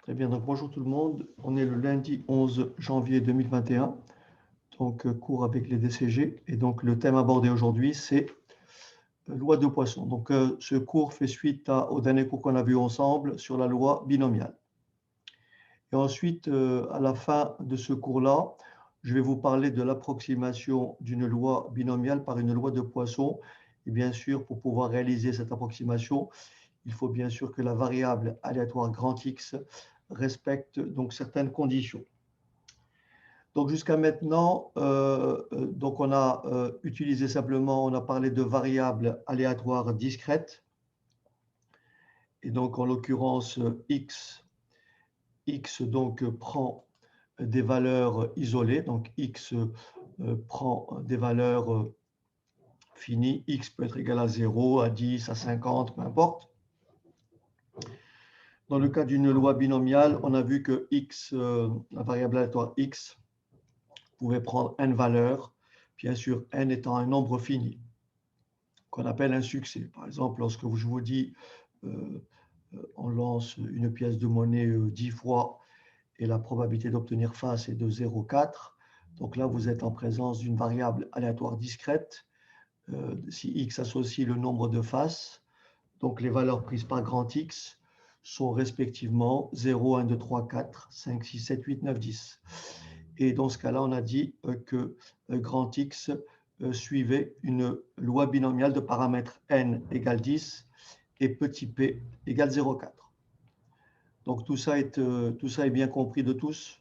Très bien, donc bonjour tout le monde. On est le lundi 11 janvier 2021, donc cours avec les DCG. Et donc le thème abordé aujourd'hui, c'est loi de Poisson. Donc ce cours fait suite au dernier cours qu'on a vu ensemble sur la loi binomiale. Et ensuite, à la fin de ce cours-là, je vais vous parler de l'approximation d'une loi binomiale par une loi de Poisson. Et bien sûr, pour pouvoir réaliser cette approximation, il faut bien sûr que la variable aléatoire grand X respecte donc certaines conditions. Donc jusqu'à maintenant, donc on a utilisé simplement, on a parlé de variables aléatoires discrètes. Et donc en l'occurrence, X donc prend des valeurs isolées. Donc X prend des valeurs finies. X peut être égal à 0, à 10, à 50, peu importe. Dans le cas d'une loi binomiale, on a vu que X, la variable aléatoire X, pouvait prendre n valeurs, bien sûr n étant un nombre fini, qu'on appelle un succès. Par exemple, lorsque je vous dis on lance une pièce de monnaie 10 fois et la probabilité d'obtenir face est de 0,4, donc là vous êtes en présence d'une variable aléatoire discrète. Si x associe le nombre de faces, donc les valeurs prises par grand X sont respectivement 0, 1, 2, 3, 4, 5, 6, 7, 8, 9, 10. Et dans ce cas-là, on a dit que grand X suivait une loi binomiale de paramètres n égale 10 et petit p égale 0,4. Donc tout ça est bien compris de tous.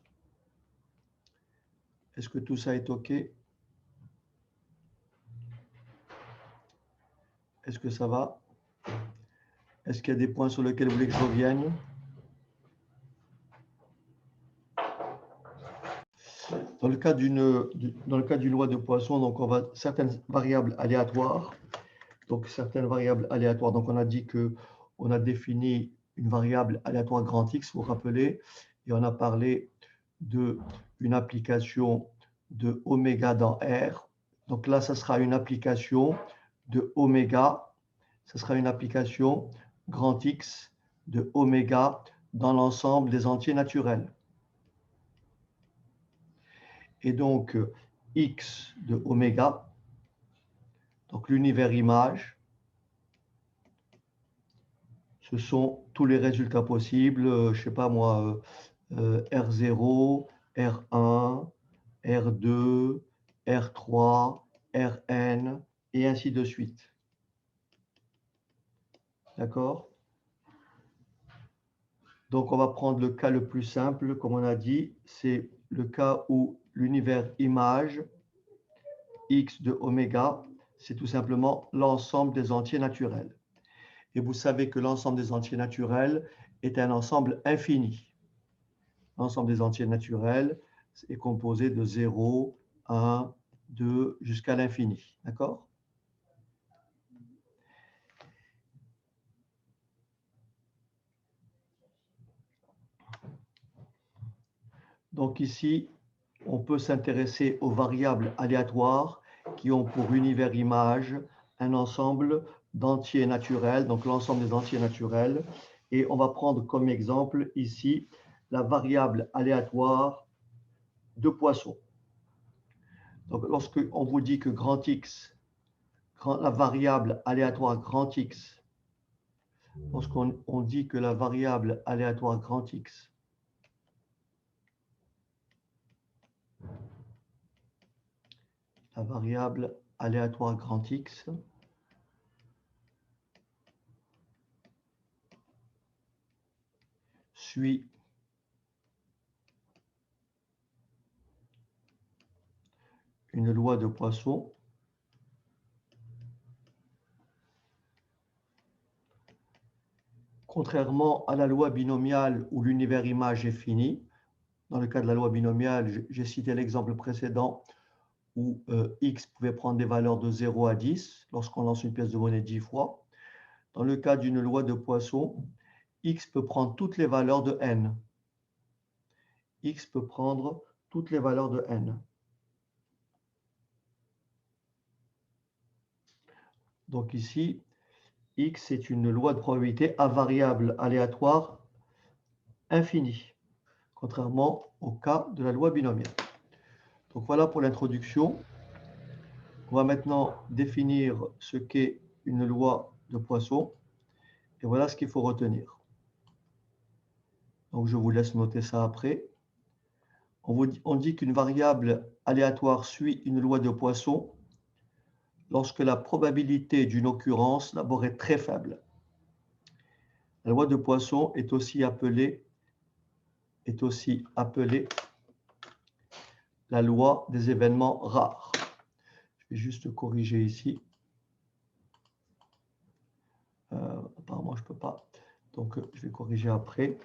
Est-ce que tout ça est OK? Est-ce que ça va? Est-ce qu'il y a des points sur lesquels vous voulez que je revienne? Dans le cas d'une loi de Poisson, donc on va certaines variables aléatoires. Donc certaines variables aléatoires. Donc on a dit que on a défini une variable aléatoire grand X, vous vous rappelez, et on a parlé d'une application de oméga dans R. Donc là, ça sera une application de oméga, ça sera une application grand X de oméga dans l'ensemble des entiers naturels. Et donc, X de oméga, donc l'univers image, ce sont tous les résultats possibles, je ne sais pas moi, R0, R1, R2, R3, Rn, et ainsi de suite. D'accord? Donc, on va prendre le cas le plus simple, comme on a dit, c'est le cas où l'univers image, X de oméga, c'est tout simplement l'ensemble des entiers naturels. Et vous savez que l'ensemble des entiers naturels est un ensemble infini. L'ensemble des entiers naturels est composé de 0, 1, 2, jusqu'à l'infini. D'accord? Donc ici, on peut s'intéresser aux variables aléatoires qui ont pour univers image un ensemble d'entiers naturels, donc l'ensemble des entiers naturels. Et on va prendre comme exemple ici la variable aléatoire de Poisson. Donc lorsqu'on vous dit que grand X, la variable aléatoire grand X, lorsqu'on dit que la variable aléatoire grand X la variable aléatoire grand X suit une loi de Poisson contrairement à la loi binomiale où l'univers image est fini. Dans le cas de la loi binomiale, j'ai cité l'exemple précédent où x pouvait prendre des valeurs de 0 à 10 lorsqu'on lance une pièce de monnaie 10 fois. Dans le cas d'une loi de Poisson, x peut prendre toutes les valeurs de n. X peut prendre toutes les valeurs de n. Donc ici, X est une loi de probabilité à variable aléatoire infini, contrairement au cas de la loi binomiale. Donc voilà pour l'introduction. On va maintenant définir ce qu'est une loi de Poisson. Et voilà ce qu'il faut retenir. Donc je vous laisse noter ça après. On dit qu'une variable aléatoire suit une loi de Poisson lorsque la probabilité d'une occurrence d'abord est très faible. La loi de Poisson est aussi appelée la loi des événements rares. Je vais juste corriger ici. Apparemment, je ne peux pas. Donc, je vais corriger après.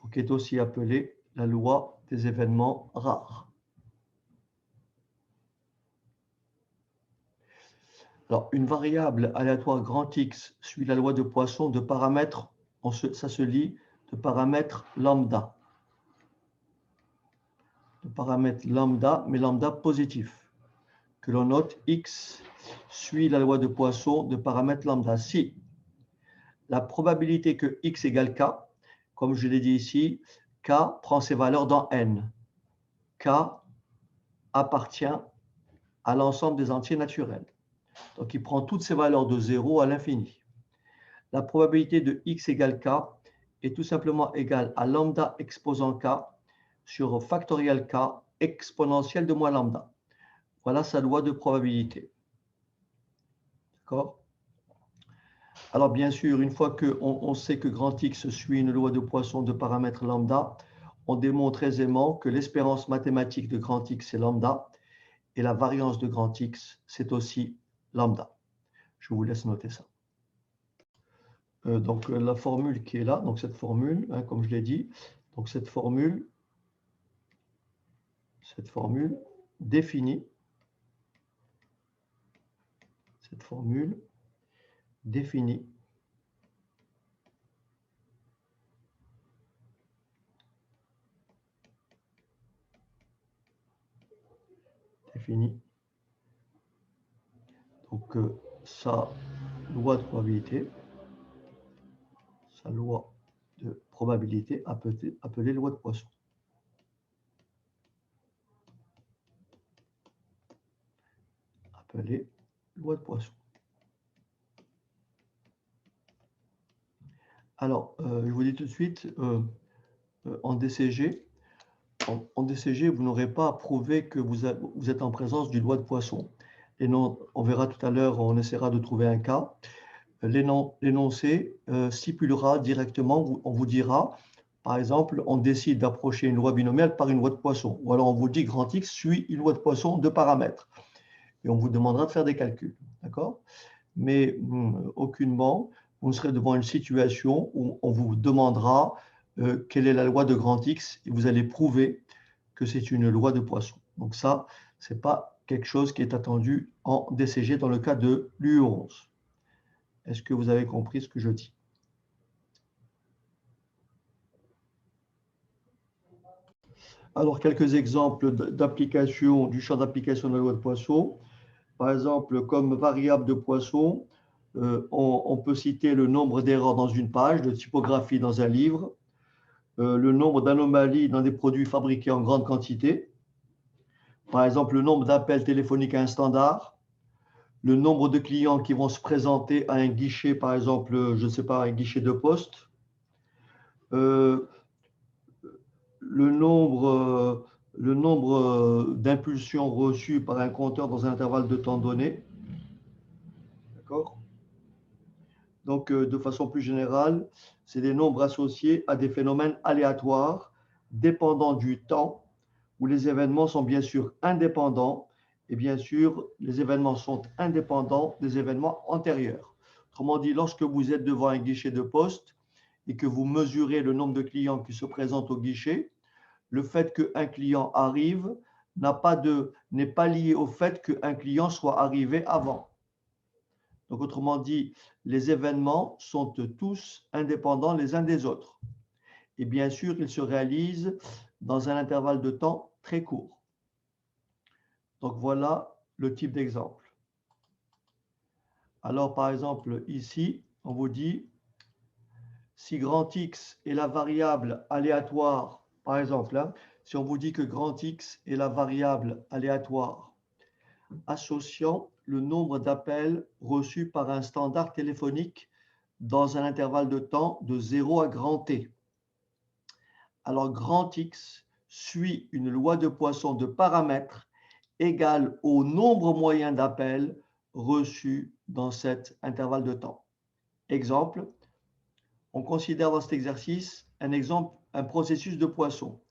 Donc, est aussi appelée la loi des événements rares. Alors, une variable aléatoire grand X suit la loi de Poisson de paramètres, ça se lit de paramètres lambda. De paramètres lambda, mais lambda positif. Que l'on note, X suit la loi de Poisson de paramètres lambda. Si la probabilité que X égale K, comme je l'ai dit ici, K prend ses valeurs dans N. K appartient à l'ensemble des entiers naturels. Donc, il prend toutes ses valeurs de 0 à l'infini. La probabilité de X égale K est tout simplement égale à lambda exposant K sur factoriel K exponentielle de moins lambda. Voilà sa loi de probabilité. D'accord? Alors, bien sûr, une fois qu'on sait que grand X suit une loi de Poisson de paramètres lambda, on démontre aisément que l'espérance mathématique de grand X est lambda et la variance de grand X, c'est aussi lambda. Je vous laisse noter ça. Donc, la formule qui est là, donc cette formule, hein, comme je l'ai dit, donc cette formule définit donc sa loi de probabilité, appelée loi de Poisson. Appelée loi de Poisson. Alors, je vous dis tout de suite, en DCG, vous n'aurez pas à prouver que vous êtes en présence d'une loi de Poisson. Et non, on verra tout à l'heure, on essaiera de trouver un cas. L'énoncé stipulera directement, on vous dira, par exemple, on décide d'approcher une loi binomiale par une loi de Poisson. Ou alors on vous dit grand X suit une loi de Poisson de paramètres. Et on vous demandera de faire des calculs. D'accord? Mais aucunement, vous serez devant une situation où on vous demandera quelle est la loi de grand X et vous allez prouver que c'est une loi de Poisson. Donc ça, ce n'est pas quelque chose qui est attendu en DCG dans le cas de l'U11. Est-ce que vous avez compris ce que je dis? Alors, quelques exemples d'application, du champ d'application de la loi de Poisson. Par exemple, comme variable de Poisson, on peut citer le nombre d'erreurs dans une page, de typographie dans un livre, le nombre d'anomalies dans des produits fabriqués en grande quantité, par exemple le nombre d'appels téléphoniques à un standard, le nombre de clients qui vont se présenter à un guichet, par exemple, je ne sais pas, un guichet de poste, le nombre d'impulsions reçues par un compteur dans un intervalle de temps donné. D'accord? Donc, de façon plus générale, c'est des nombres associés à des phénomènes aléatoires dépendant du temps où les événements sont bien sûr indépendants et bien sûr, les événements sont indépendants des événements antérieurs. Autrement dit, lorsque vous êtes devant un guichet de poste et que vous mesurez le nombre de clients qui se présentent au guichet, le fait qu'un client arrive n'est pas lié au fait qu'un client soit arrivé avant. Donc, autrement dit, les événements sont tous indépendants les uns des autres. Et bien sûr, ils se réalisent dans un intervalle de temps très court. Donc, voilà le type d'exemple. Alors, par exemple, ici, on vous dit si grand X est la variable aléatoire, par exemple, hein, si on vous dit que grand X est la variable aléatoire associant le nombre d'appels reçus par un standard téléphonique dans un intervalle de temps de 0 à grand T. Alors grand X suit une loi de Poisson de paramètres égale au nombre moyen d'appels reçus dans cet intervalle de temps. Exemple, on considère dans cet exercice un processus de Poisson.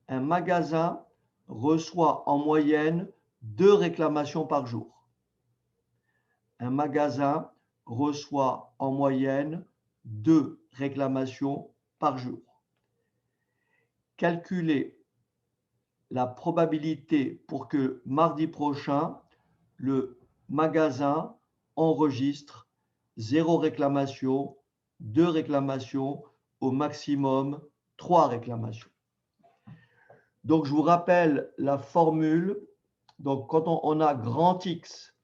Un magasin reçoit en moyenne 2 réclamations par jour. Un magasin reçoit en moyenne 2 réclamations par jour. Calculez la probabilité pour que mardi prochain, le magasin enregistre 0 réclamation, 2 réclamations, au maximum 3 réclamations. Donc, je vous rappelle la formule. Donc, quand on a grand X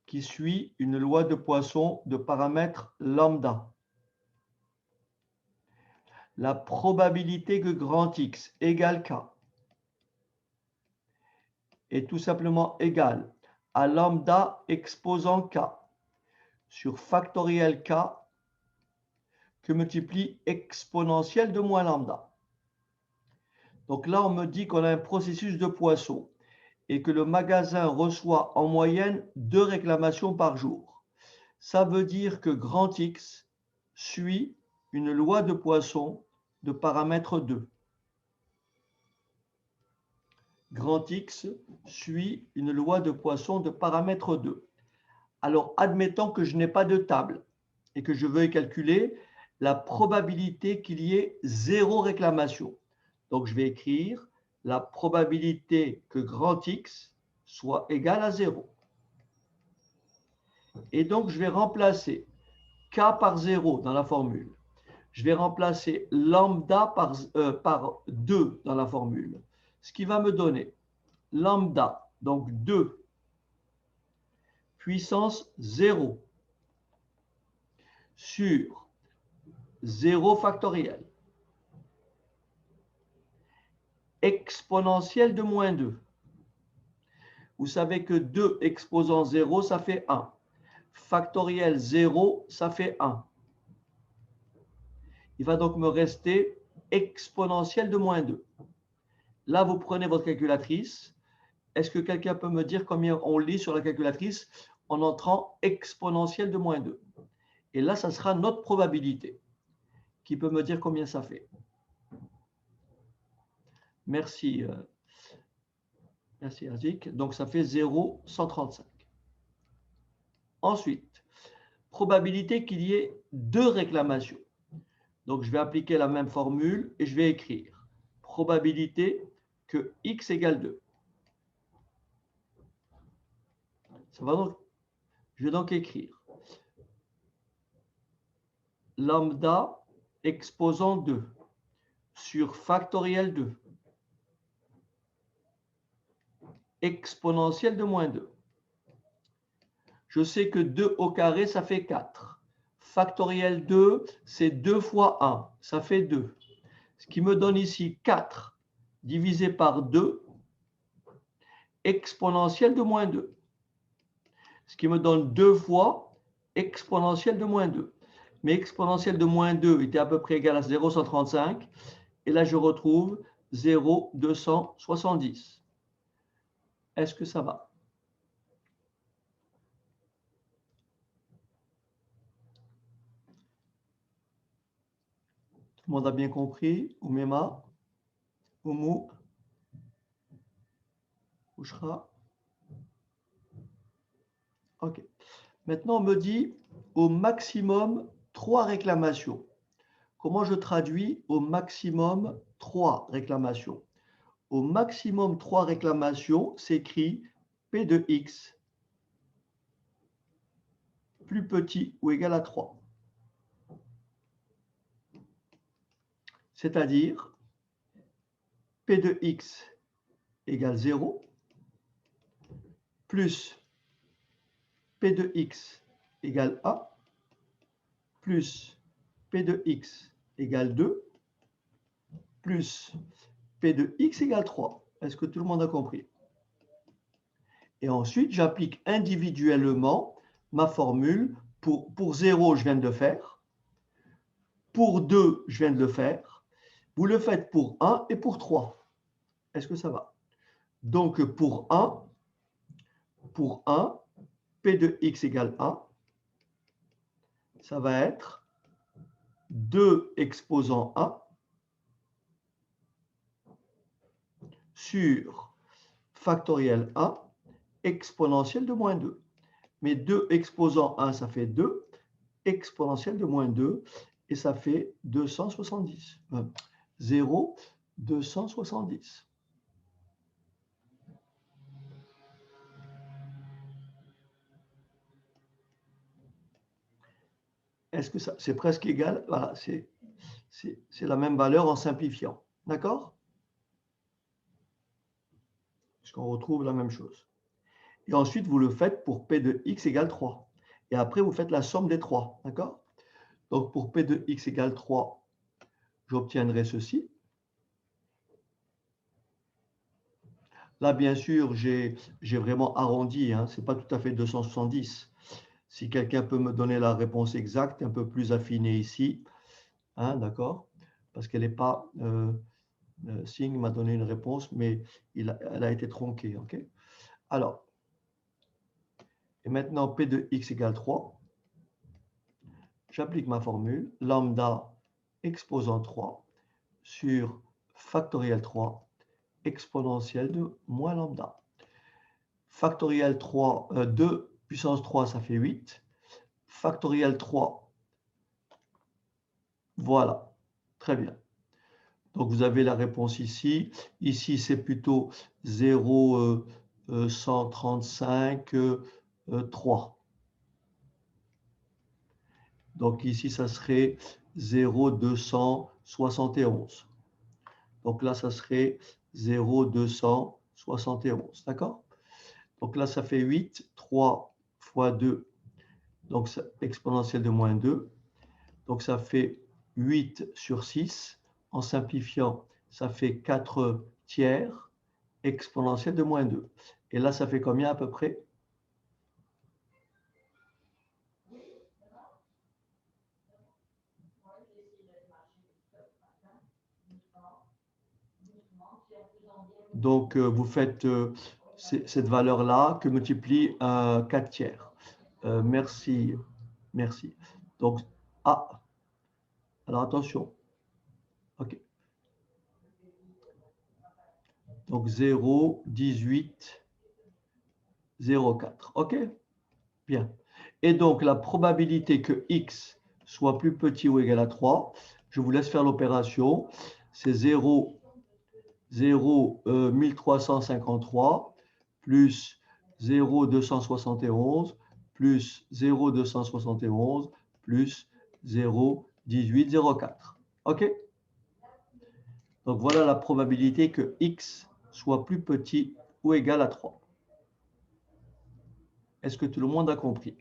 qui suit une loi de Poisson de paramètre lambda, la probabilité que grand X égale K est tout simplement égale à lambda exposant K sur factoriel K que multiplie exponentielle de moins lambda. Donc là, on me dit qu'on a un processus de Poisson et que le magasin reçoit en moyenne 2 réclamations par jour. Ça veut dire que grand X suit une loi de Poisson de paramètre 2. Grand X suit une loi de Poisson de paramètre 2. Alors, admettons que je n'ai pas de table et que je veuille calculer la probabilité qu'il y ait 0 réclamation. Donc, je vais écrire la probabilité que grand X soit égal à 0. Et donc, je vais remplacer K par 0 dans la formule. Je vais remplacer lambda par 2 dans la formule. Ce qui va me donner lambda, donc 2, puissance 0, sur 0 factoriel, exponentielle de moins 2. Vous savez que 2 exposant 0, ça fait 1. Factoriel 0, ça fait 1. Il va donc me rester exponentielle de moins 2. Là, vous prenez votre calculatrice. Est-ce que quelqu'un peut me dire combien on lit sur la calculatrice en entrant exponentielle de moins 2? Et là, ça sera notre probabilité. Qui peut me dire combien ça fait? Merci. Merci, Azik. Donc, ça fait 0,135. Ensuite, probabilité qu'il y ait 2 réclamations. Donc, je vais appliquer la même formule et je vais écrire probabilité que x égale 2. Ça va donc, je vais donc écrire lambda exposant 2 sur factoriel 2 exponentielle de moins 2. Je sais que 2 au carré, ça fait 4. Factoriel 2, c'est 2 fois 1, ça fait 2. Ce qui me donne ici 4 divisé par 2 exponentielle de moins 2. Ce qui me donne 2 fois exponentielle de moins 2. Mais exponentielle de moins 2 était à peu près égal à 0,135. Et là, je retrouve 0,270. Est-ce que ça va? Tout le monde a bien compris? Oumema? Oumou? Ouchra? OK. Maintenant, on me dit au maximum 3 réclamations. Comment je traduis au maximum 3 réclamations? Au maximum 3 réclamations, s'écrit P de X plus petit ou égal à 3. C'est-à-dire P de X égale 0 plus P de X égale 1 plus P de x égale 2 plus P de x égale 3. Est-ce que tout le monde a compris? Et ensuite, j'applique individuellement ma formule. Pour 0, je viens de le faire. Pour 2, je viens de le faire. Vous le faites pour 1 et pour 3. Est-ce que ça va? Donc, pour 1, P de x égale 1, ça va être 2 exposant 1 sur factoriel 1 exponentielle de moins 2. Mais 2 exposant 1, ça fait 2, exponentielle de moins 2, et ça fait 270. 0, 270. Est-ce que ça, c'est presque égal? Voilà, c'est la même valeur en simplifiant. D'accord? Puisqu'on retrouve la même chose. Et ensuite, vous le faites pour P de x égale 3. Et après, vous faites la somme des 3. D'accord? Donc, pour P de x égale 3, j'obtiendrai ceci. Là, bien sûr, j'ai vraiment arrondi. Hein, ce n'est pas tout à fait 270. Si quelqu'un peut me donner la réponse exacte, un peu plus affinée ici. Hein, d'accord? Parce qu'elle n'est pas... Singh m'a donné une réponse, mais elle a été tronquée. Okay? Alors, et maintenant, P de x égale 3. J'applique ma formule, lambda exposant 3 sur factoriel 3 exponentielle de moins lambda. Factoriel 3, 2 puissance 3, ça fait 8. Factoriel 3, voilà, très bien. Donc, vous avez la réponse ici. Ici, c'est plutôt 0,135, 3. Donc, ici, ça serait 0,271. Donc là, ça serait 0,271. D'accord? Donc là, ça fait 8. 3 fois 2, donc exponentielle de moins 2. Donc ça fait 8 sur 6. En simplifiant, ça fait 4 tiers exponentielle de moins 2. Et là, ça fait combien à peu près? Donc, vous faites cette valeur-là que multiplie 4 tiers. Merci. Merci. Donc, alors attention. OK. Donc, 0, 18, 0,4. OK? Bien. Et donc, la probabilité que x soit plus petit ou égal à 3, je vous laisse faire l'opération. C'est 1353 plus 0,271 plus 0,271 plus 0,1804. OK? Donc, voilà la probabilité que x soit plus petit ou égal à 3. Est-ce que tout le monde a compris?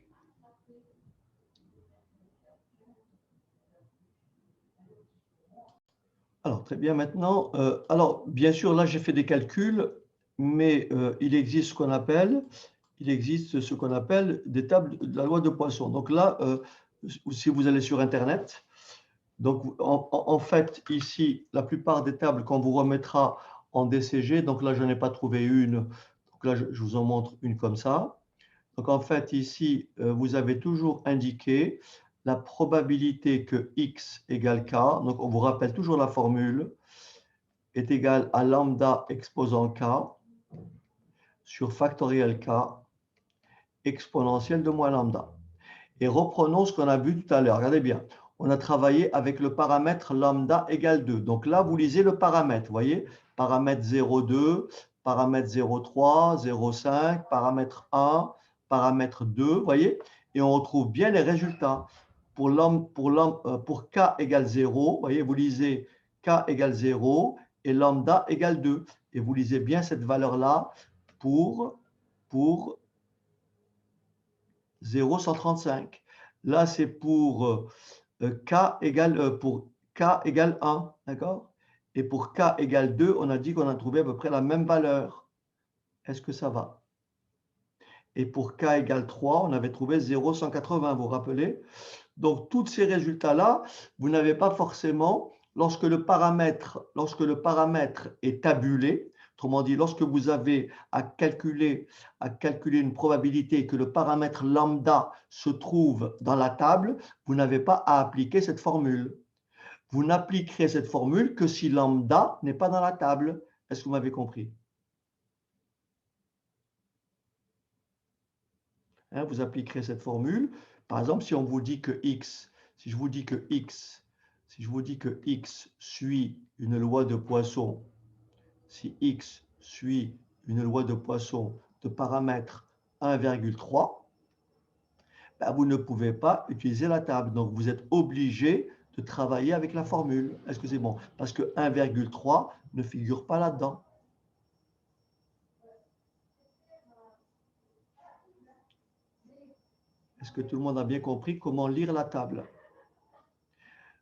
Alors, très bien. Maintenant, alors, bien sûr, là, j'ai fait des calculs, mais il existe ce qu'on appelle des tables de la loi de Poisson. Donc là, si vous allez sur Internet, donc en fait, ici, la plupart des tables qu'on vous remettra en DCG, donc là, je n'en ai pas trouvé une. Donc là, je vous en montre une comme ça. Donc en fait, ici, vous avez toujours indiqué la probabilité que x égale k, donc on vous rappelle toujours la formule, est égale à lambda exposant k sur factoriel k exponentielle de moins lambda. Et reprenons ce qu'on a vu tout à l'heure. Regardez bien, on a travaillé avec le paramètre lambda égale 2. Donc là, vous lisez le paramètre, vous voyez, paramètre 0,2, paramètre 0,3, 0,5, paramètre 1, paramètre 2, vous voyez, et on retrouve bien les résultats. Pour k égale 0, vous voyez, vous lisez k égale 0 et lambda égale 2. Et vous lisez bien cette valeur-là pour 0,135. Là, c'est pour pour k égale 1, d'accord? Et pour k égale 2, on a dit qu'on a trouvé à peu près la même valeur. Est-ce que ça va? Et pour k égale 3, on avait trouvé 0,180, vous vous rappelez? Donc, tous ces résultats-là, vous n'avez pas forcément, lorsque le paramètre est tabulé, autrement dit, lorsque vous avez à calculer une probabilité et que le paramètre lambda se trouve dans la table, vous n'avez pas à appliquer cette formule. Vous n'appliquerez cette formule que si lambda n'est pas dans la table. Est-ce que vous m'avez compris? Hein, vous appliquerez cette formule. Par exemple, si on vous dit que x, si je vous dis que x suit une loi de Poisson, si x suit une loi de Poisson de paramètre 1,3, ben vous ne pouvez pas utiliser la table. Donc, vous êtes obligé de travailler avec la formule. Est-ce que c'est bon? Parce que 1,3 ne figure pas là-dedans. Est-ce que tout le monde a bien compris comment lire la table?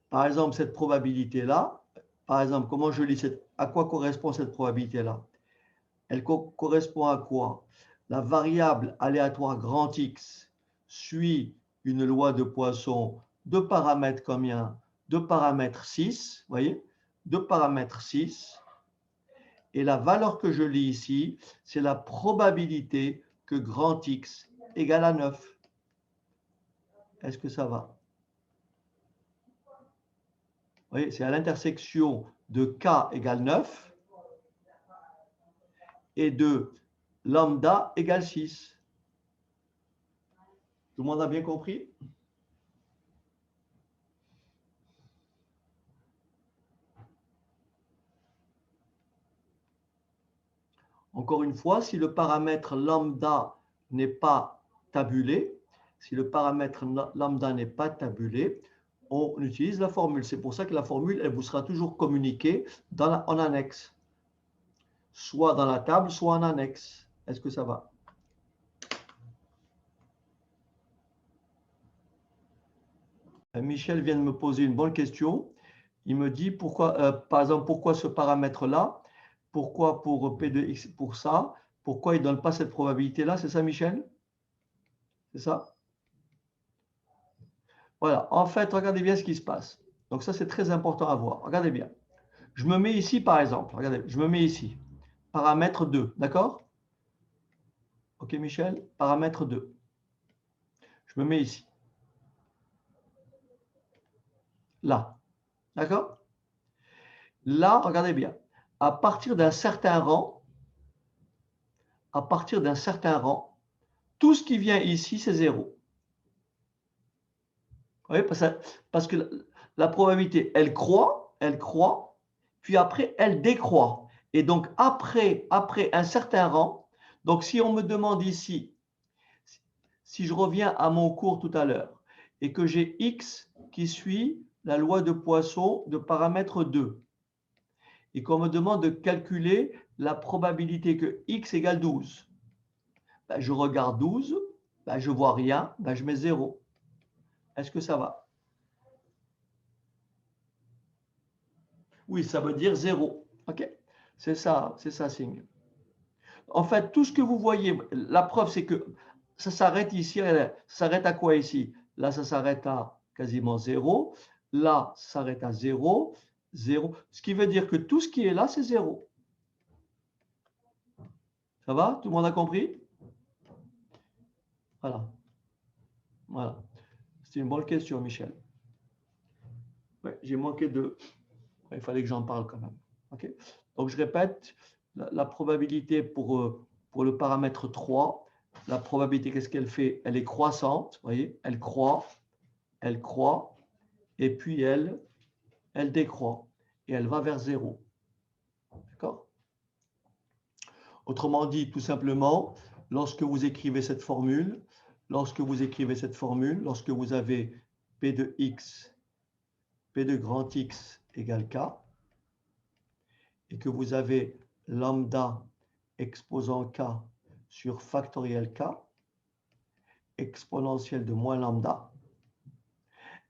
Par exemple, cette probabilité-là, par exemple, comment je lis à quoi correspond cette probabilité-là? Elle correspond à quoi? La variable aléatoire grand X suit une loi de Poisson de paramètre combien? De paramètre 6, vous voyez? De paramètre 6. Et la valeur que je lis ici, c'est la probabilité que grand X égale à 9. Est-ce que ça va? Vous voyez, c'est à l'intersection de K égale 9 et de lambda égale 6. Tout le monde a bien compris? Encore une fois, si le paramètre lambda n'est pas tabulé, on utilise la formule. C'est pour ça que la formule, elle vous sera toujours communiquée en annexe. Soit dans la table, soit en annexe. Est-ce que ça va? Michel vient de me poser une bonne question. Il me dit, par exemple, pourquoi ce paramètre-là? Pourquoi pour P de X pour ça? Pourquoi il ne donne pas cette probabilité-là? C'est ça, Michel? C'est ça? Voilà. En fait, regardez bien ce qui se passe. Donc ça, c'est très important à voir. Regardez bien. Je me mets ici, par exemple. Regardez, je me mets ici. Paramètre 2, d'accord? OK, Michel? Paramètre 2. Je me mets ici. Là. D'accord? Là, regardez bien. À partir d'un certain rang, tout ce qui vient ici, c'est 0. Oui, parce que la probabilité, elle croît, puis après, elle décroît. Et donc, après un certain rang, donc si on me demande ici, si je reviens à mon cours tout à l'heure, et que j'ai x qui suit la loi de Poisson de paramètre 2, et qu'on me demande de calculer la probabilité que x égale 12, ben, je regarde 12, ben, je ne vois rien, ben, je mets 0. Est-ce que ça va? Oui, ça veut dire 0. OK? C'est ça, signe. En fait, tout ce que vous voyez, la preuve, c'est que ça s'arrête ici. Ça s'arrête à quoi ici? Là, ça s'arrête à quasiment 0. Là, ça s'arrête à 0, 0. Ce qui veut dire que tout ce qui est là, c'est 0. Ça va? Tout le monde a compris? Voilà. Voilà. C'est une bonne question, Michel. Ouais, j'ai manqué de... Il fallait que j'en parle quand même. OK? Donc, je répète, la probabilité pour le paramètre 3, la probabilité, qu'est-ce qu'elle fait? Elle est croissante, vous voyez? Elle croît, et puis elle décroît, et elle va vers 0. D'accord? Autrement dit, tout simplement, lorsque vous écrivez cette formule, lorsque vous avez P de X, P de grand X égale K, et que vous avez lambda exposant K sur factoriel K, exponentielle de moins lambda,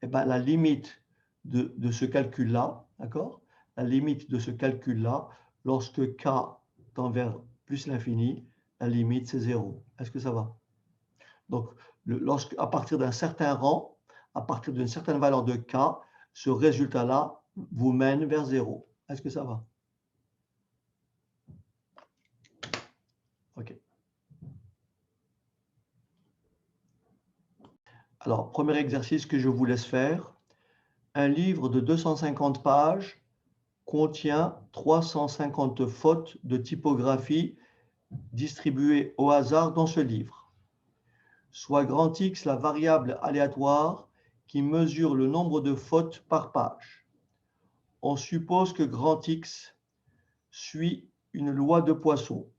eh ben, la limite de ce calcul-là, d'accord? La limite de ce calcul-là, lorsque k tend vers plus l'infini, la limite c'est 0. Est-ce que ça va? Donc, à partir d'un certain rang, à partir d'une certaine valeur de k, ce résultat-là vous mène vers 0. Est-ce que ça va? OK. Alors, premier exercice que je vous laisse faire. Un livre de 250 pages contient 350 fautes de typographie distribuées au hasard dans ce livre. Soit grand X la variable aléatoire qui mesure le nombre de fautes par page. On suppose que grand X suit une loi de Poisson.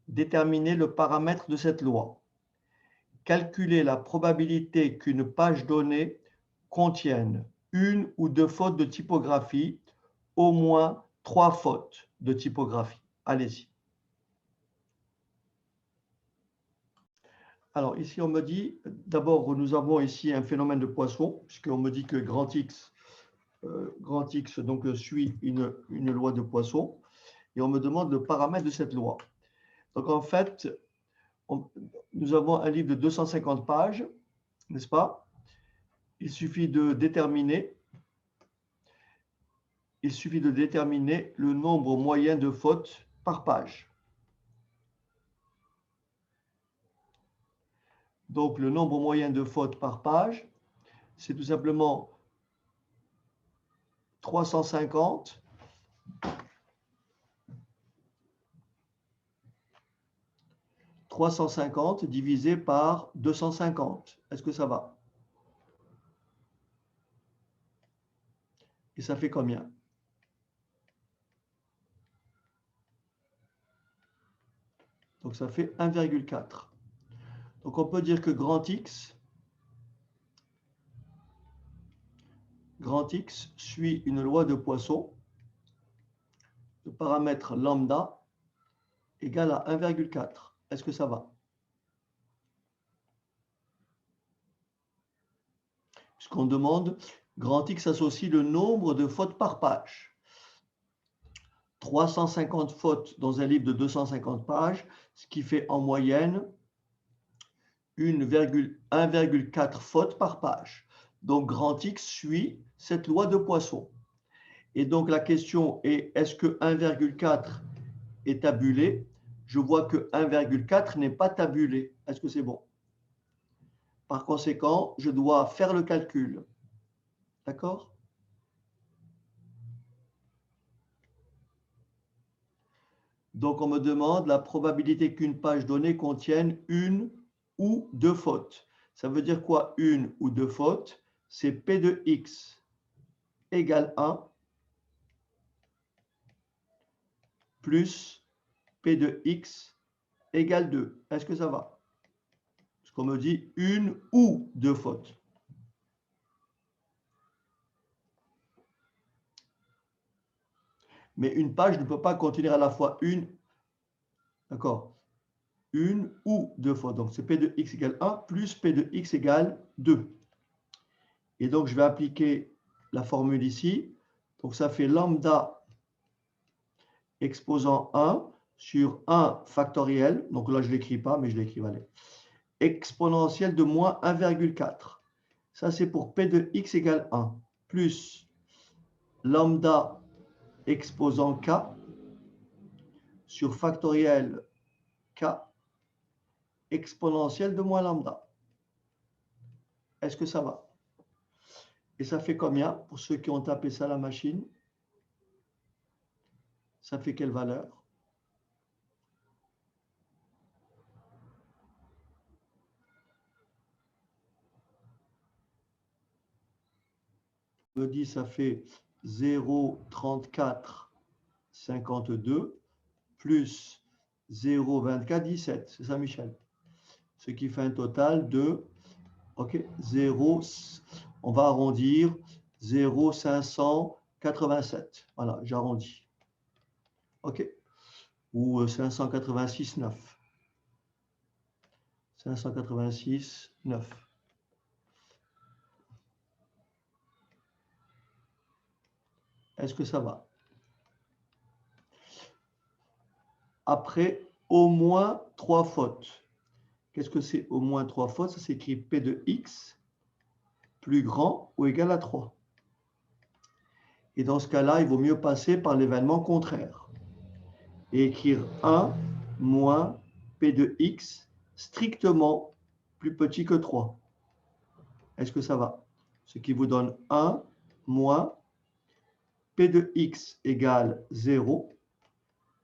Déterminez le paramètre de cette loi. Calculez la probabilité qu'une page donnée contienne une ou deux fautes de typographie, au moins 3 fautes de typographie. Allez-y. Alors ici, on me dit, d'abord, nous avons ici un phénomène de Poisson, puisqu'on me dit que grand X donc, suit une loi de Poisson, et on me demande le paramètre de cette loi. Donc en fait, nous avons un livre de 250 pages, n'est-ce pas? Il suffit de déterminer le nombre moyen de fautes par page. Donc, le nombre moyen de fautes par page, c'est tout simplement 350 divisé par 250. Est-ce que ça va? Et ça fait combien? Donc, ça fait 1,4. Donc, on peut dire que grand X suit une loi de Poisson. Le paramètre lambda égale à 1,4. Est-ce que ça va? Puisqu'on demande, grand X associe le nombre de fautes par page. 350 fautes dans un livre de 250 pages, ce qui fait en moyenne 1,4 fautes par page. Donc, grand X suit cette loi de Poisson. Et donc, la question est, est-ce que 1,4 est tabulé? Je vois que 1,4 n'est pas tabulé. Est-ce que c'est bon? Par conséquent, je dois faire le calcul. D'accord? Donc, on me demande la probabilité qu'une page donnée contienne une ou deux fautes. Ça veut dire quoi, une ou deux fautes? C'est P de X égale 1 plus P de X égale 2. Est-ce que ça va? Parce qu'on me dit une ou deux fautes. Mais une page ne peut pas contenir à la fois une, d'accord, une ou deux fautes. Donc, c'est P de X égale 1 plus P de X égale 2. Et donc, je vais appliquer la formule ici. Donc, ça fait lambda exposant 1 sur 1 factoriel. Donc là, je ne l'écris pas, mais je l'écris, allez. Exponentielle de moins 1,4. Ça, c'est pour P de X égale 1. Plus lambda exposant K sur factoriel K exponentielle de moins lambda. Est-ce que ça va? Et ça fait combien pour ceux qui ont tapé ça à la machine? Ça fait quelle valeur? On me dit ça fait 0,3452 plus 0,2417. C'est ça, Michel? Ce qui fait un total de, ok, 0, on va arrondir, 0,587. Voilà, j'arrondis. Ok. Ou 586,9. 586,9. Est-ce que ça va? Après, au moins 3 fautes. Qu'est-ce que c'est au moins 3 fautes? Ça s'écrit P de X plus grand ou égal à 3. Et dans ce cas-là, il vaut mieux passer par l'événement contraire et écrire 1 moins P de X strictement plus petit que 3. Est-ce que ça va? Ce qui vous donne 1 moins P de X égale 0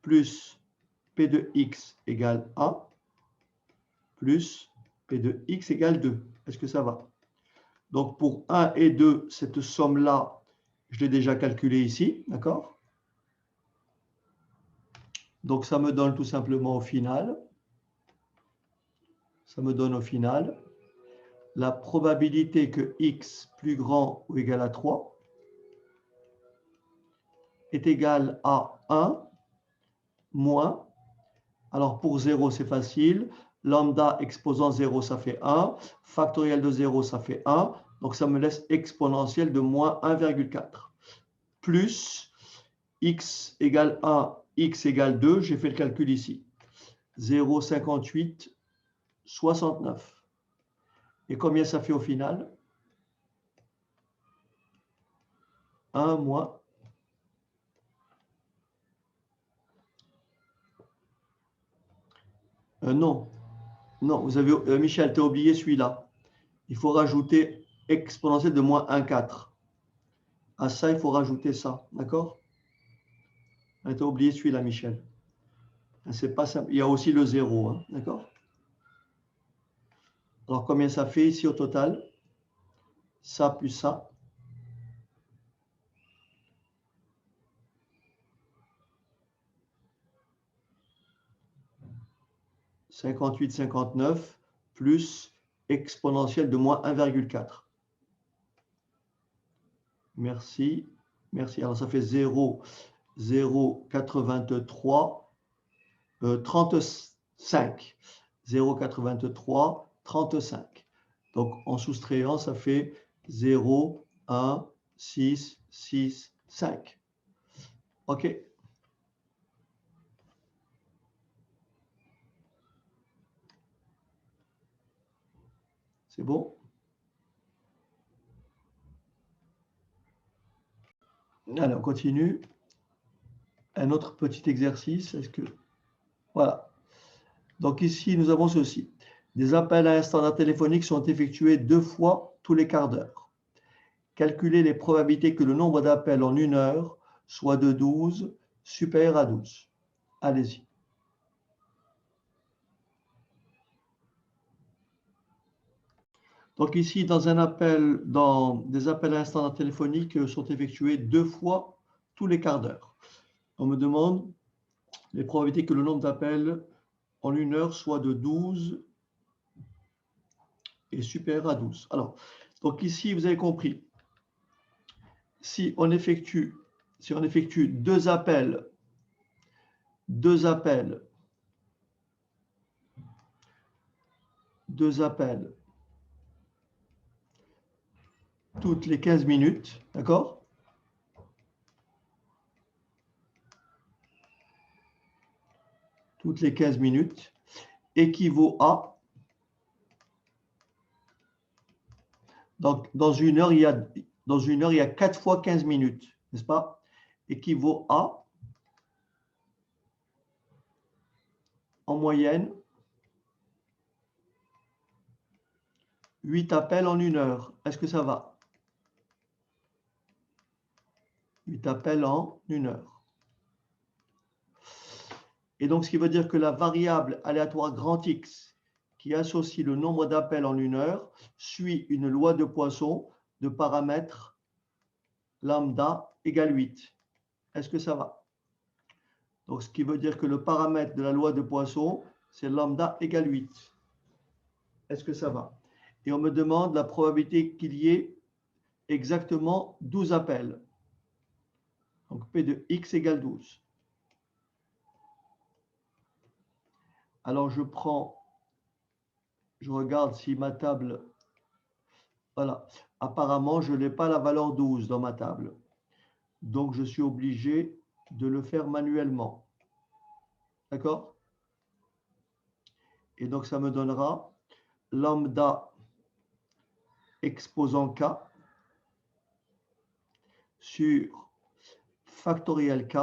plus P de X égale 1 plus P de X égale 2. Est-ce que ça va? Donc, pour 1 et 2, cette somme-là, je l'ai déjà calculée ici, d'accord? Donc, ça me donne tout simplement au final, la probabilité que x plus grand ou égal à 3 est égal à 1 moins, alors pour 0, c'est facile, lambda exposant 0, ça fait 1, factoriel de 0, ça fait 1, donc ça me laisse exponentielle de moins 1,4, plus x égale 1, x égale 2, j'ai fait le calcul ici, 0,58, 69. Et combien ça fait au final? 1 moins. Non, non, vous avez, Michel, tu as oublié celui-là. Il faut rajouter exponentielle de moins 1,4. À ça, il faut rajouter ça, d'accord? Tu as oublié celui-là, Michel. C'est pas simple. Il y a aussi le 0, hein, d'accord? Alors, combien ça fait ici au total? Ça plus ça. 58, 59 plus exponentielle de moins 1,4. Merci. Merci. Alors, ça fait 0, 0,83, 35. 0,83, 35. Donc, en soustrayant, ça fait 0, 1, 6, 6, 5. OK. C'est bon? Allez, on continue. Un autre petit exercice. Est-ce que... Voilà. Donc ici, nous avons ceci. Des appels à un standard téléphonique sont effectués 2 fois tous les quarts d'heure. Calculez les probabilités que le nombre d'appels en 1 heure soit de 12, supérieur à 12. Allez-y. Donc ici, dans des appels à un standard téléphonique sont effectués 2 fois tous les quarts d'heure. On me demande les probabilités que le nombre d'appels en 1 heure soit de 12 et supérieur à 12. Alors, donc ici, vous avez compris, si on effectue 2 appels toutes les 15 minutes, d'accord? Toutes les 15 minutes équivaut à, donc dans 1 heure, il y a 4 fois 15 minutes, n'est-ce pas? Équivaut à, en moyenne, 8 appels en 1 heure. Est-ce que ça va? 8 appels en 1 heure. Et donc, ce qui veut dire que la variable aléatoire grand X qui associe le nombre d'appels en 1 heure suit une loi de Poisson de paramètre lambda égale 8. Est-ce que ça va? Donc, ce qui veut dire que le paramètre de la loi de Poisson, c'est lambda égale 8. Est-ce que ça va? Et on me demande la probabilité qu'il y ait exactement 12 appels. Donc, P de X égale 12. Alors, je regarde si ma table... Voilà. Apparemment, je n'ai pas la valeur 12 dans ma table. Donc, je suis obligé de le faire manuellement. D'accord? Et donc, ça me donnera lambda exposant k sur factoriel k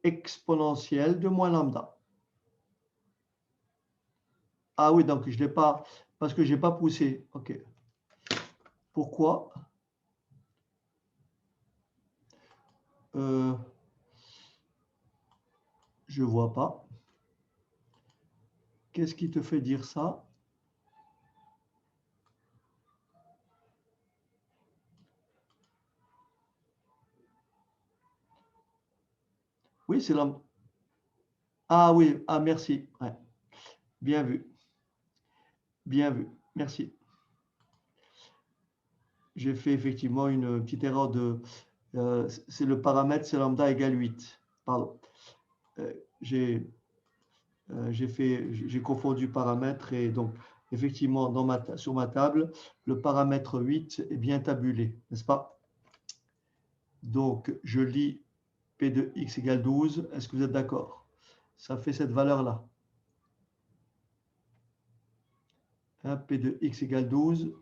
exponentielle de moins lambda. Ah oui, donc je ne l'ai pas, parce que je n'ai pas poussé. OK. Pourquoi? Je ne vois pas. Qu'est-ce qui te fait dire ça? Oui, c'est lambda. Ah oui, ah merci. Ouais. Bien vu. Bien vu. Merci. J'ai fait effectivement une petite erreur de... c'est le paramètre, c'est lambda égale 8. Pardon. J'ai confondu paramètre et donc effectivement sur ma table, le paramètre 8 est bien tabulé, n'est-ce pas? Donc je lis P de x égale 12. Est-ce que vous êtes d'accord? Ça fait cette valeur-là. Hein, P de x égale 12.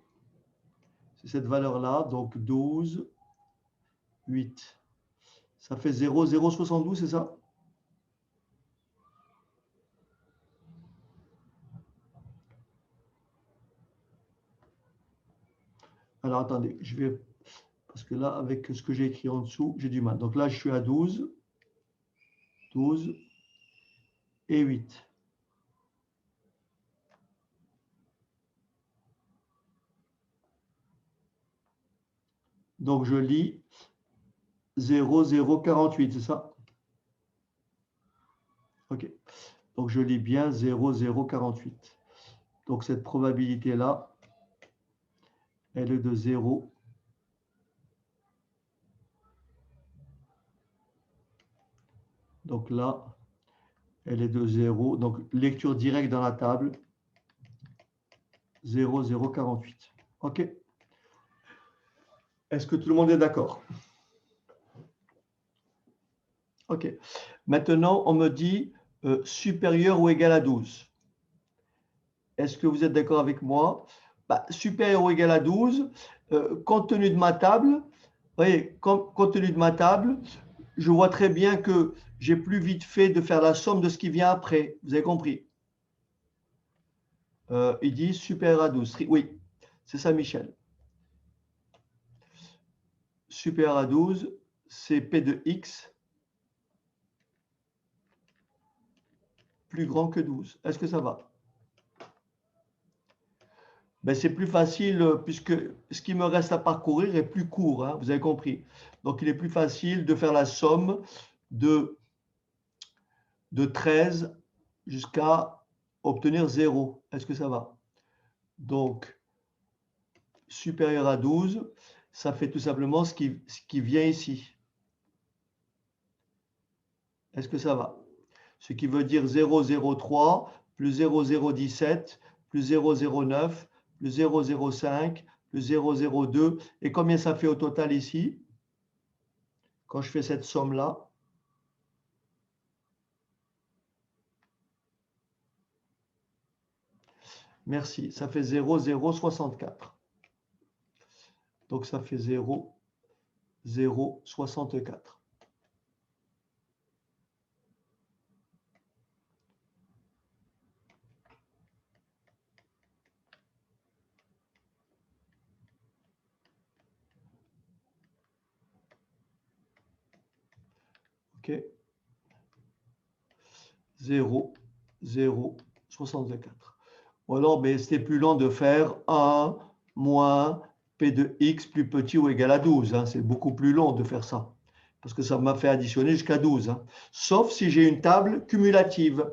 C'est cette valeur-là. Donc 12, 8. Ça fait 0, 0,72, c'est ça? Alors attendez, je vais... Parce que là, avec ce que j'ai écrit en dessous, j'ai du mal. Donc là, je suis à 12, 12 et 8. Donc je lis 0,048, c'est ça? OK. Donc je lis bien 0,048. Donc cette probabilité-là, elle est de 0. Donc là, elle est de 0. Donc lecture directe dans la table, 0,048. OK. Est-ce que tout le monde est d'accord? OK. Maintenant, on me dit supérieur ou égal à 12. Est-ce que vous êtes d'accord avec moi? Supérieur ou égal à 12, compte tenu de ma table, voyez, compte tenu de ma table, je vois très bien que j'ai plus vite fait de faire la somme de ce qui vient après. Vous avez compris? Il dit supérieur à 12. Oui, c'est ça, Michel. Supérieur à 12, c'est P de x plus grand que 12. Est-ce que ça va? C'est plus facile puisque ce qui me reste à parcourir est plus court, hein, vous avez compris. Donc, il est plus facile de faire la somme de 13 jusqu'à obtenir 0. Est-ce que ça va? Donc, supérieur à 12, ça fait tout simplement ce qui vient ici. Est-ce que ça va? Ce qui veut dire 0,03 plus 0,017 plus 0,09 plus 0,05 plus 0,02. Et combien ça fait au total ici? Quand je fais cette somme-là, merci, ça fait 0,064. Donc ça fait 0,064. OK. 0,064. Ou alors, mais c'était plus lent de faire 1 moins P de x plus petit ou égal à 12. Hein. C'est beaucoup plus long de faire ça. Parce que ça m'a fait additionner jusqu'à 12. Hein. Sauf si j'ai une table cumulative.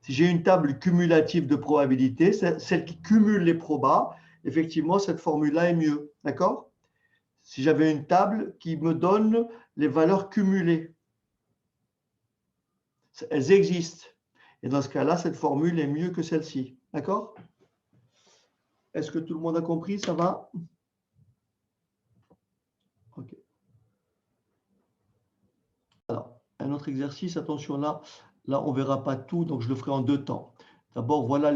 Si j'ai une table cumulative de probabilité, celle qui cumule les probas, effectivement, cette formule-là est mieux. D'accord? Si j'avais une table qui me donne les valeurs cumulées. Elles existent. Et dans ce cas-là, cette formule est mieux que celle-ci. D'accord? Est-ce que tout le monde a compris? Ça va? OK. un autre exercice. Attention là, on ne verra pas tout, donc je le ferai en deux temps. D'abord, voilà,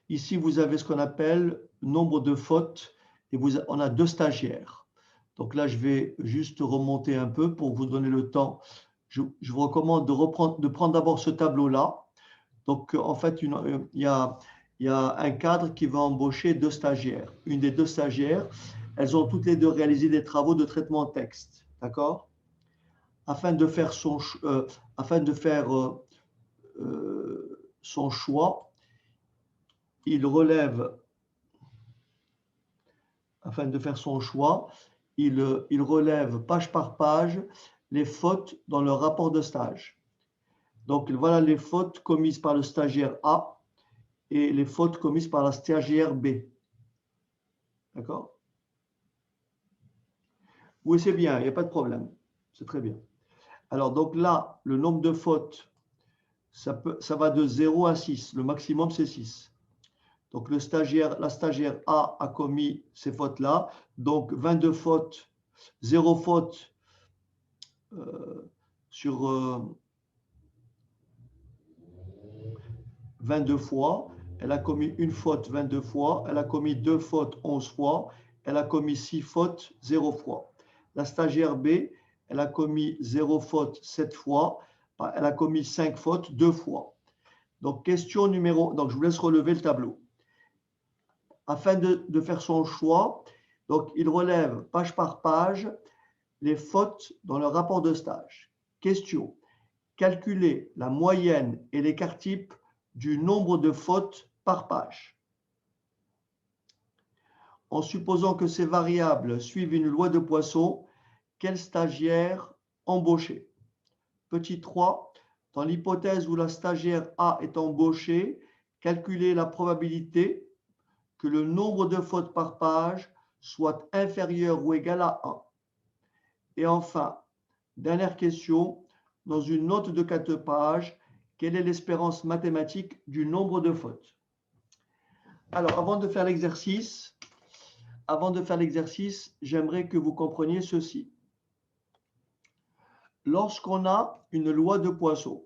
ici vous avez ce qu'on appelle nombre de fautes et on a deux stagiaires. Donc là, je vais juste remonter un peu pour vous donner le temps. Je vous recommande de prendre d'abord ce tableau-là. Donc, en fait, il y a un cadre qui va embaucher deux stagiaires. Une des deux stagiaires, elles ont toutes les deux réalisé des travaux de traitement de texte. D'accord? Afin de faire son choix, il relève page par page les fautes dans le rapport de stage. Donc, voilà les fautes commises par le stagiaire A et les fautes commises par la stagiaire B. D'accord? Oui, c'est bien, il n'y a pas de problème. C'est très bien. Alors, donc là, le nombre de fautes, ça va de 0 à 6. Le maximum, c'est 6. Donc, la stagiaire A a commis ces fautes-là. Donc, 22 fautes, 0 faute sur 22 fois. Elle a commis une faute 22 fois. Elle a commis 2 fautes 11 fois. Elle a commis 6 fautes 0 fois. La stagiaire B, elle a commis 0 faute 7 fois. Elle a commis 5 fautes 2 fois. Donc, question numéro... Donc, je vous laisse relever le tableau. Afin de faire son choix, donc, il relève page par page les fautes dans le rapport de stage. Question. Calculer la moyenne et l'écart type du nombre de fautes par page. En supposant que ces variables suivent une loi de Poisson, quel stagiaire embaucher? Petit 3, dans l'hypothèse où la stagiaire A est embauchée, calculer la probabilité que le nombre de fautes par page soit inférieur ou égal à 1. Et enfin, dernière question, dans une note de 4 pages, quelle est l'espérance mathématique du nombre de fautes? Alors, avant de faire l'exercice, j'aimerais que vous compreniez ceci. Lorsqu'on a une loi de Poisson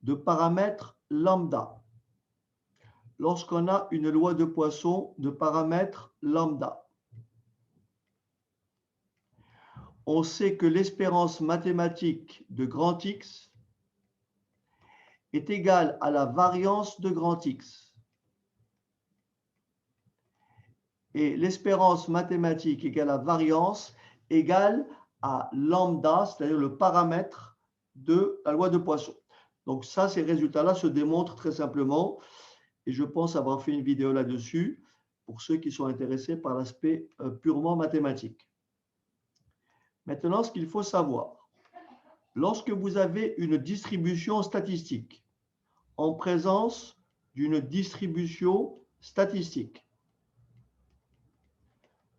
de paramètres lambda, on sait que l'espérance mathématique de grand X est égale à la variance de grand X. Et l'espérance mathématique égale à variance égale à lambda, c'est-à-dire le paramètre de la loi de Poisson. Donc ça, ces résultats-là se démontrent très simplement, et je pense avoir fait une vidéo là-dessus pour ceux qui sont intéressés par l'aspect purement mathématique. Maintenant, ce qu'il faut savoir, lorsque vous avez une distribution statistique, en présence d'une distribution statistique,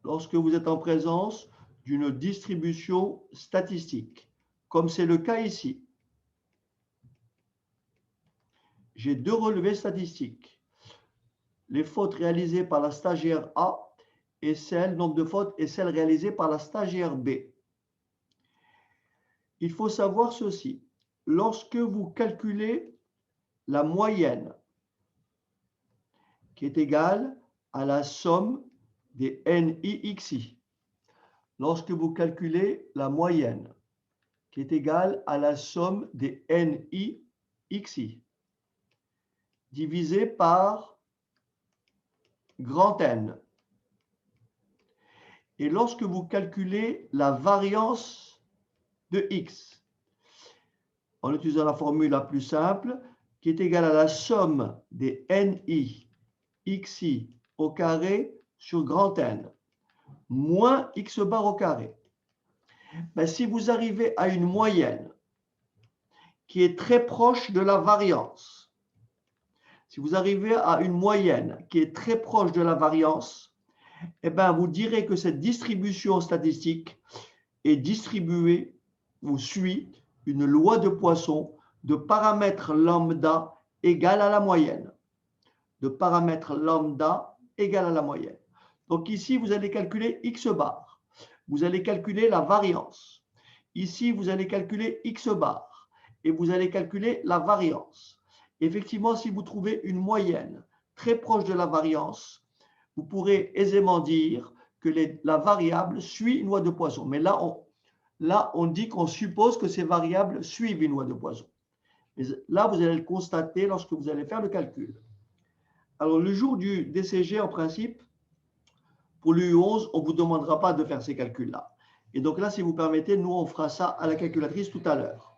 lorsque vous êtes en présence d'une distribution statistique, comme c'est le cas ici, j'ai deux relevés statistiques. Les fautes réalisées par la stagiaire A et nombre de fautes et celles réalisées par la stagiaire B. Il faut savoir ceci. Lorsque vous calculez la moyenne, qui est égale à la somme des NIXI, lorsque vous calculez la moyenne, qui est égale à la somme des NIXI, divisé par grand N. Et lorsque vous calculez la variance de X, en utilisant la formule la plus simple, qui est égale à la somme des NIXI au carré sur grand N, moins X bar au carré. Ben, si vous arrivez à une moyenne qui est très proche de la variance, si vous arrivez à une moyenne qui est très proche de la variance, eh bien, vous direz que cette distribution statistique est distribuée ou suit une loi de Poisson de paramètres lambda égale à la moyenne. Donc ici, vous allez calculer X bar. Vous allez calculer la variance. Ici, vous allez calculer X bar. et vous allez calculer la variance. Effectivement, si vous trouvez une moyenne très proche de la variance, vous pourrez aisément dire que la variable suit une loi de Poisson. Mais là, on dit qu'on suppose que ces variables suivent une loi de Poisson. Mais là, vous allez le constater lorsque vous allez faire le calcul. Alors, le jour du DCG, en principe, pour l'U11, on ne vous demandera pas de faire ces calculs-là. Et donc là, si vous permettez, nous, on fera ça à la calculatrice tout à l'heure.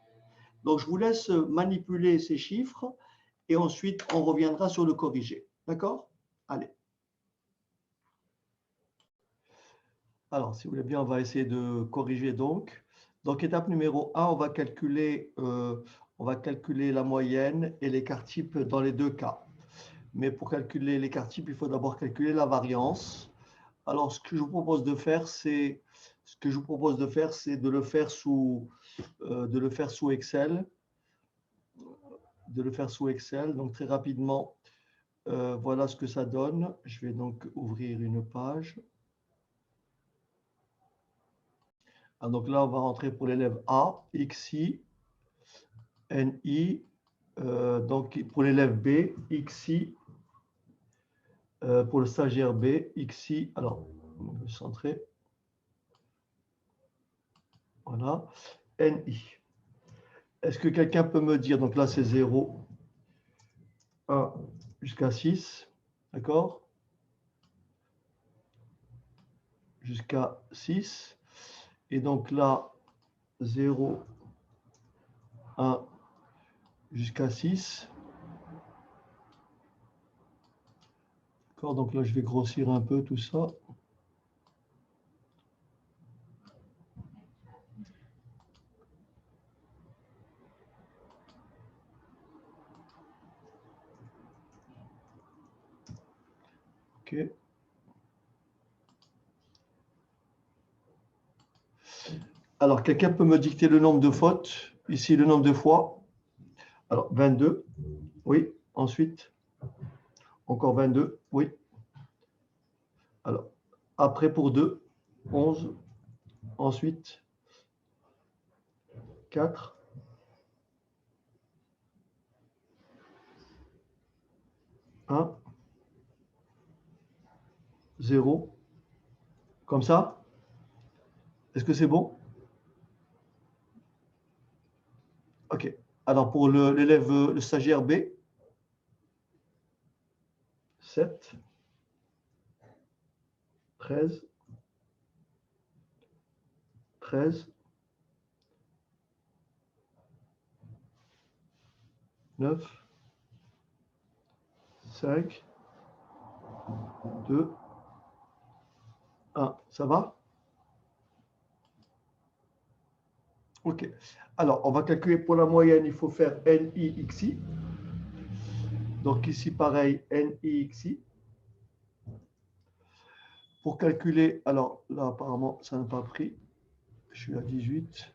Donc, je vous laisse manipuler ces chiffres et ensuite, on reviendra sur le corrigé. D'accord? Allez. Alors, si vous voulez bien, on va essayer de corriger donc. Donc, étape numéro 1, on va calculer la moyenne et l'écart type dans les deux cas. Mais pour calculer l'écart type, il faut d'abord calculer la variance. Alors, ce que je vous propose de faire, c'est de le faire sous Excel. Donc, très rapidement, voilà ce que ça donne. Je vais donc ouvrir une page. Ah, donc là, on va rentrer pour l'élève A, XI, NI. Donc, pour l'élève B, XI. Pour le stagiaire B, XI. Alors, on va centrer. Voilà. NI. Est-ce que quelqu'un peut me dire, donc là c'est 0, 1 jusqu'à 6, d'accord? Jusqu'à 6. Et donc là, 0, 1 jusqu'à 6. D'accord, donc là je vais grossir un peu tout ça. Ok. Alors, quelqu'un peut me dicter le nombre de fautes? Ici, le nombre de fois. Alors, 22. Oui. Ensuite, encore 22. Oui. Alors, après pour 2, 11. Ensuite, 4. 1. 0. Comme ça? Est-ce que c'est bon? OK. Alors, pour l'élève, le stagiaire B, 7, 13, 13, 9, 5, 2, 1. Ça va? OK. Alors, on va calculer pour la moyenne, il faut faire NIXI. Donc ici, pareil, NIXI. Pour calculer, alors là, apparemment, ça n'a pas pris. Je suis à 18.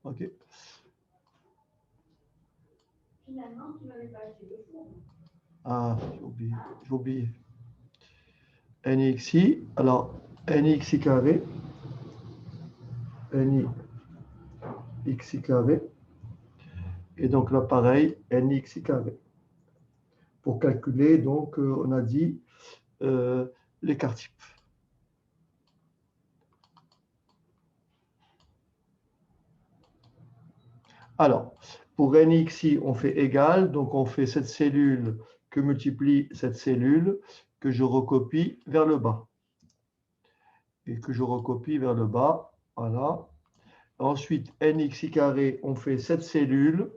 OK. Finalement, tu m'avais pas acheté le four. Ah, j'ai oublié. NIXI. Alors, NIXI carré. NIXI carré. Et donc là, pareil, NIXI carré. Pour calculer, donc, on a dit l'écart type. Alors, pour NXI, on fait égal, donc on fait cette cellule que multiplie cette cellule que je recopie vers le bas. Et que je recopie vers le bas, voilà. Ensuite, NXI carré, on fait cette cellule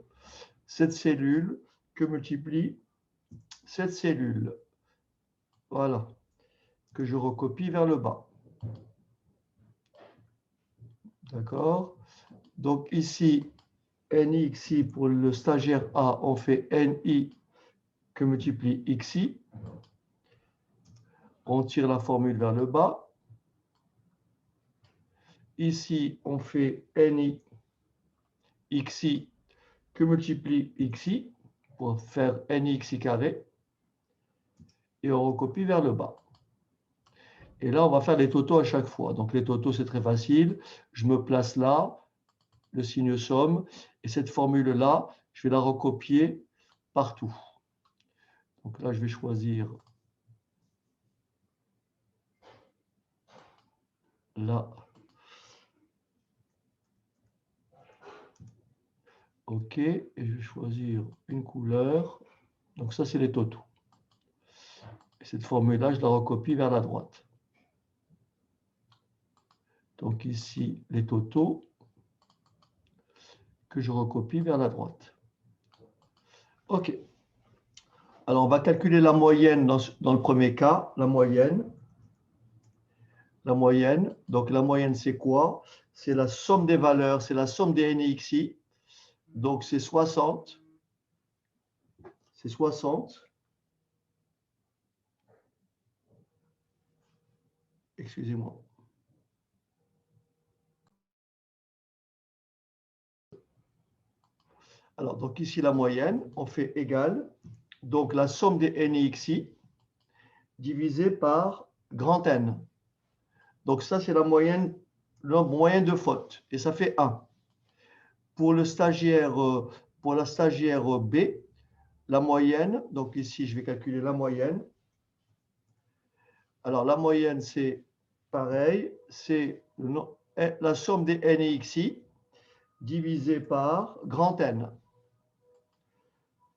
que multiplie cette cellule, voilà, que je recopie vers le bas. D'accord? Donc ici, NIXI pour le stagiaire A, on fait NI que multiplie XI. On tire la formule vers le bas. Ici, on fait NI XI que multiplie XI pour faire NI XI carré. Et on recopie vers le bas. Et là, on va faire les totaux à chaque fois. Donc, les totaux, c'est très facile. Je me place là, le signe somme. Et cette formule-là, je vais la recopier partout. Donc là, je vais choisir là. OK. Et je vais choisir une couleur. Donc ça, c'est les totaux. Et cette formule-là, je la recopie vers la droite. Donc ici, les totaux que je recopie vers la droite. OK. Alors, on va calculer la moyenne dans le premier cas, la moyenne. La moyenne, donc la moyenne, c'est quoi? C'est la somme des valeurs, c'est la somme des NIXI. Donc, c'est 60. C'est 60. Excusez-moi. Alors, donc ici, la moyenne, on fait égal. Donc, la somme des NIXI divisé par grand N. Donc, ça, c'est la moyenne de faute. Et ça fait 1. Pour la stagiaire B, la moyenne, donc ici, je vais calculer la moyenne. Alors, la moyenne, c'est pareil, c'est la somme des NIXI divisé par grand N.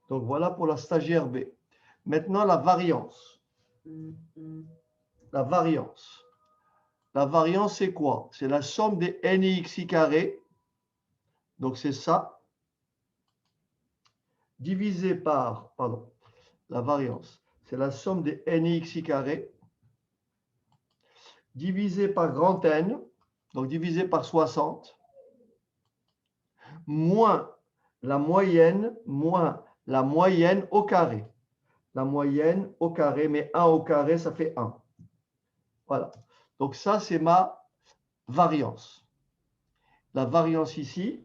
Donc, voilà pour la stagiaire B. Maintenant, la variance. La variance. La variance, c'est quoi? C'est la somme des NIXI carré. Donc, c'est ça. Divisé par, pardon, la variance. C'est la somme des NIXI carré. Divisé par grand N. Donc, divisé par 60. Moins la moyenne au carré. La moyenne au carré, mais 1 au carré, ça fait 1. Voilà. Donc ça, c'est ma variance. La variance ici,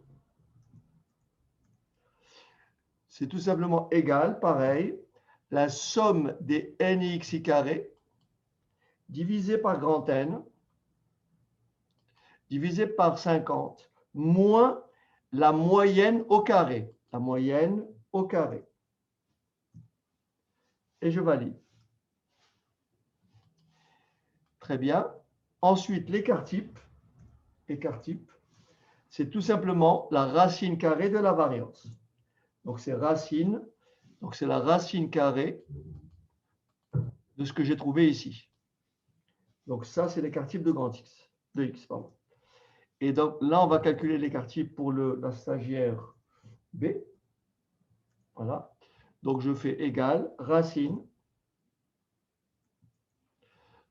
c'est tout simplement égal, pareil, la somme des NIXI carré divisé par grand N, divisé par 50, moins la moyenne au carré. La moyenne au carré. Et je valide. Très bien. Ensuite, l'écart type, c'est tout simplement la racine carrée de la variance. Donc, c'est racine, donc c'est la racine carrée de ce que j'ai trouvé ici. Donc, ça, c'est l'écart type de grand X, de X, pardon. Et donc, là, on va calculer l'écart type pour la stagiaire B. Voilà. Donc, je fais égal racine.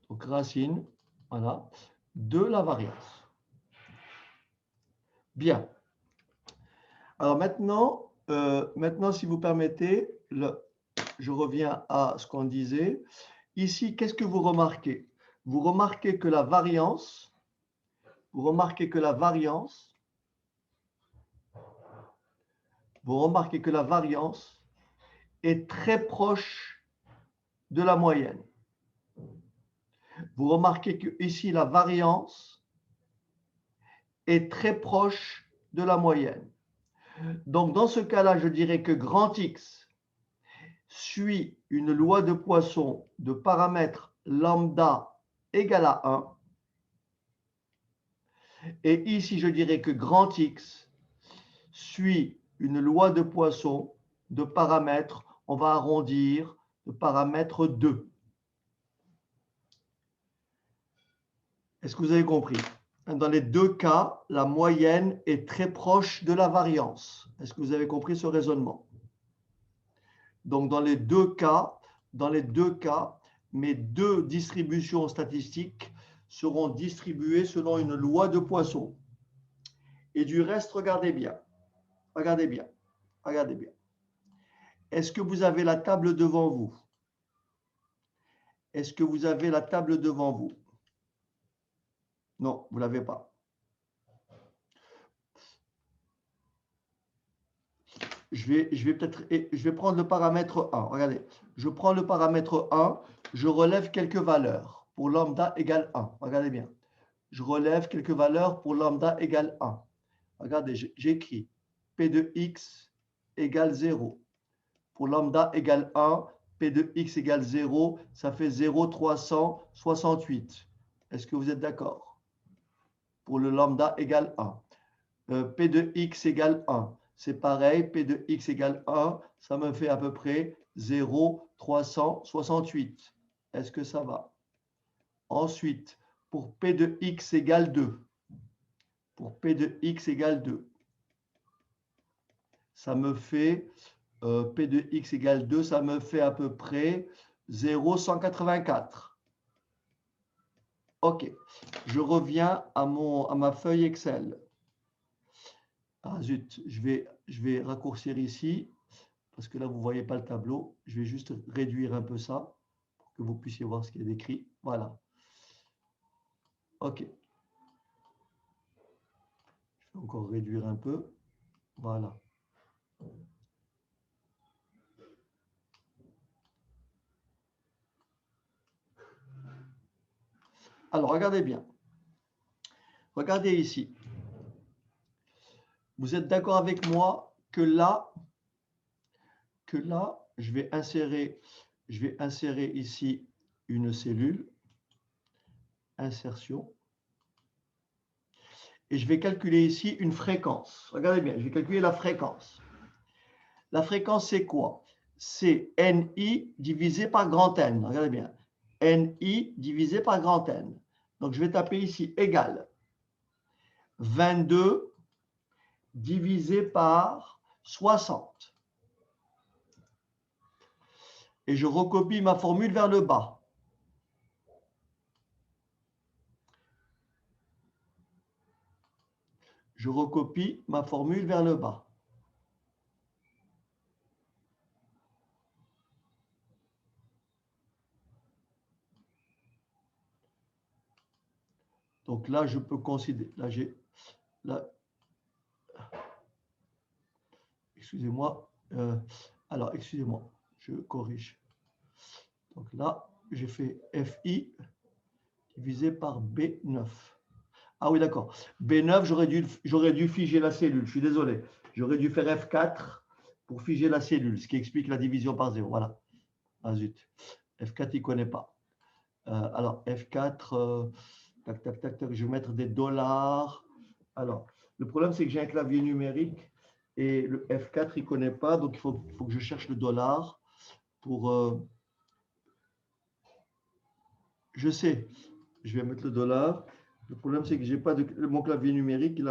Donc, racine, voilà, de la variance. Bien. Alors maintenant, si vous permettez, je reviens à ce qu'on disait. Ici, qu'est-ce que vous remarquez? Vous remarquez que la variance, est très proche de la moyenne. Vous remarquez que ici, la variance est très proche de la moyenne. Donc, dans ce cas-là, je dirais que grand X suit une loi de Poisson de paramètre lambda égale à 1. Et ici, je dirais que grand X suit une loi de Poisson de paramètre, on va arrondir, de paramètre 2. Est-ce que vous avez compris? Dans les deux cas, la moyenne est très proche de la variance. Est-ce que vous avez compris ce raisonnement? Donc, dans les deux cas, mes deux distributions statistiques seront distribuées selon une loi de Poisson. Et du reste, regardez bien. Regardez bien. Regardez bien. Est-ce que vous avez la table devant vous? Est-ce que vous avez la table devant vous? Non, vous ne l'avez pas. Je vais prendre le paramètre 1. Regardez, je prends le paramètre 1, je relève quelques valeurs pour lambda égale 1. Regardez bien. Je relève quelques valeurs pour lambda égale 1. Regardez, j'écris P de x égale 0. Pour lambda égale 1, P de x égale 0, ça fait 0,368. Est-ce que vous êtes d'accord? Pour le lambda égale 1. P de x égale 1. C'est pareil, P de x égale 1, ça me fait à peu près 0,368. Est-ce que ça va? Ensuite, pour P de x égale 2. Pour P de x égale 2. Ça me fait, P de x égale 2, ça me fait à peu près 0,184. OK. Je reviens à ma feuille Excel. Ah zut, je vais raccourcir ici, parce que là, vous ne voyez pas le tableau. Je vais juste réduire un peu ça, pour que vous puissiez voir ce qui est décrit. Voilà. OK. Je vais encore réduire un peu. Voilà. Alors, regardez bien. Regardez ici. Vous êtes d'accord avec moi que là, je vais insérer ici une cellule, insertion, et je vais calculer ici une fréquence. Regardez bien, je vais calculer la fréquence. La fréquence, c'est quoi? C'est NI divisé par grand N. Regardez bien. NI divisé par grand N. Donc, je vais taper ici égal 22 divisé par 60. Et je recopie ma formule vers le bas. Je recopie ma formule vers le bas. Donc là, je peux considérer, excusez-moi, excusez-moi, je corrige. Donc là, j'ai fait FI divisé par B9. Ah oui, d'accord. B9, j'aurais dû figer la cellule. Je suis désolé. J'aurais dû faire F4 pour figer la cellule, ce qui explique la division par 0. Voilà. Ah zut. F4, il ne connaît pas. Alors, F4, tac, tac, tac, tac, je vais mettre des dollars. Alors, le problème, c'est que j'ai un clavier numérique et le F4, il ne connaît pas. Donc, il faut que je cherche le dollar pour... je sais, je vais mettre le dollar. Le problème, c'est que j'ai pas mon clavier numérique, il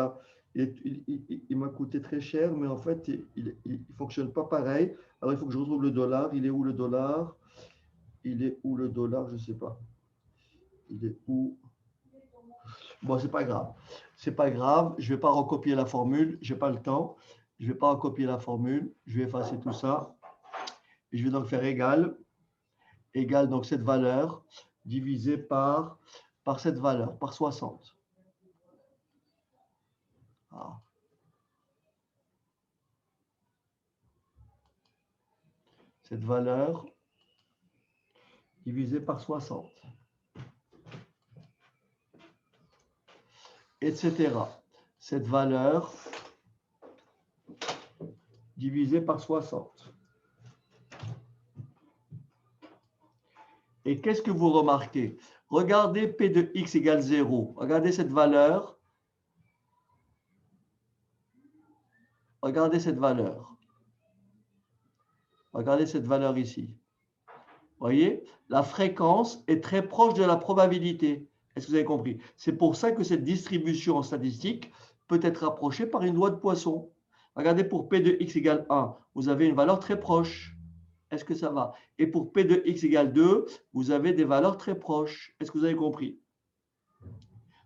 m'a coûté très cher, mais en fait, il ne fonctionne pas pareil. Alors, il faut que je retrouve le dollar. Il est où le dollar? Il est où le dollar? Je ne sais pas. Il est où? Bon, c'est pas grave. C'est pas grave. Je ne vais pas recopier la formule. Je n'ai pas le temps. Je ne vais pas recopier la formule. Je vais effacer tout ça. Et je vais donc faire égal. Égal, donc cette valeur divisé par cette valeur, par 60. Ah. Cette valeur divisé par 60. Etc. Cette valeur divisé par 60. Et qu'est-ce que vous remarquez? Regardez P de x égale 0. Regardez cette valeur. Regardez cette valeur. Regardez cette valeur ici. Vous voyez, la fréquence est très proche de la probabilité. Est-ce que vous avez compris? C'est pour ça que cette distribution en statistique peut être approchée par une loi de Poisson. Regardez, pour P de x égale 1, vous avez une valeur très proche. Est-ce que ça va? Et pour P de x égale 2, vous avez des valeurs très proches. Est-ce que vous avez compris?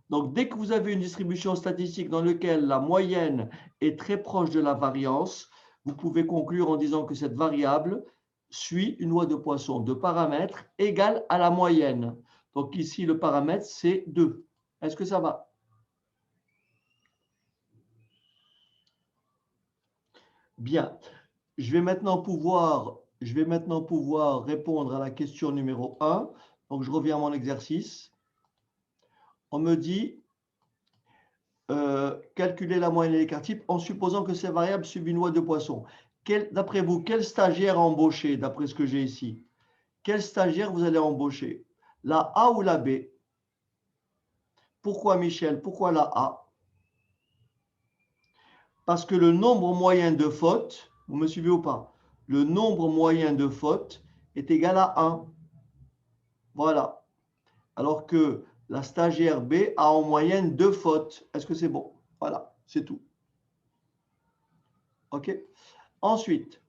Donc, dès que vous avez une distribution statistique dans laquelle la moyenne est très proche de la variance, vous pouvez conclure en disant que cette variable suit une loi de Poisson de paramètres égale à la moyenne. Donc ici, le paramètre, c'est 2. Est-ce que ça va? Bien. Je vais maintenant pouvoir répondre à la question numéro 1. Donc, je reviens à mon exercice. On me dit calculer la moyenne et l'écart type en supposant que ces variables suivent une loi de Poisson. D'après vous, quel stagiaire embaucher, d'après ce que j'ai ici? Quel stagiaire vous allez embaucher? La A ou la B? Pourquoi Michel? Pourquoi la A? Parce que le nombre moyen de fautes, vous me suivez ou pas? Le nombre moyen de fautes est égal à 1. Voilà. Alors que la stagiaire B a en moyenne 2 fautes. Est-ce que c'est bon? Voilà, c'est tout. OK? Ensuite,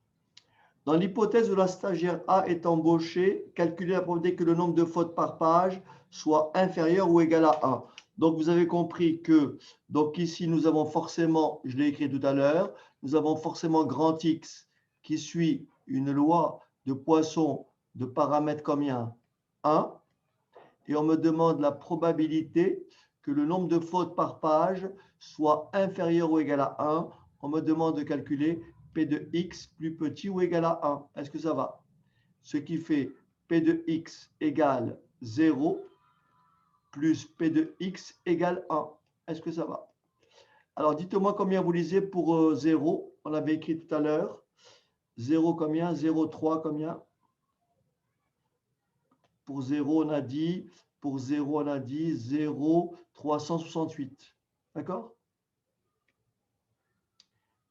dans l'hypothèse où la stagiaire A est embauchée, calculez la probabilité que le nombre de fautes par page soit inférieur ou égal à 1. Donc, vous avez compris que, donc ici, nous avons forcément, je l'ai écrit tout à l'heure, nous avons forcément grand X qui suit une loi de Poisson de paramètre combien? 1. Et on me demande la probabilité que le nombre de fautes par page soit inférieur ou égal à 1. On me demande de calculer P de x plus petit ou égal à 1. Est-ce que ça va? Ce qui fait P de x égale 0 plus P de x égale 1. Est-ce que ça va? Alors, dites-moi combien vous lisez pour 0. On l'avait écrit tout à l'heure. 0 combien? 0,3 combien? Pour 0, on a dit, pour 0, on a dit 0,368. D'accord?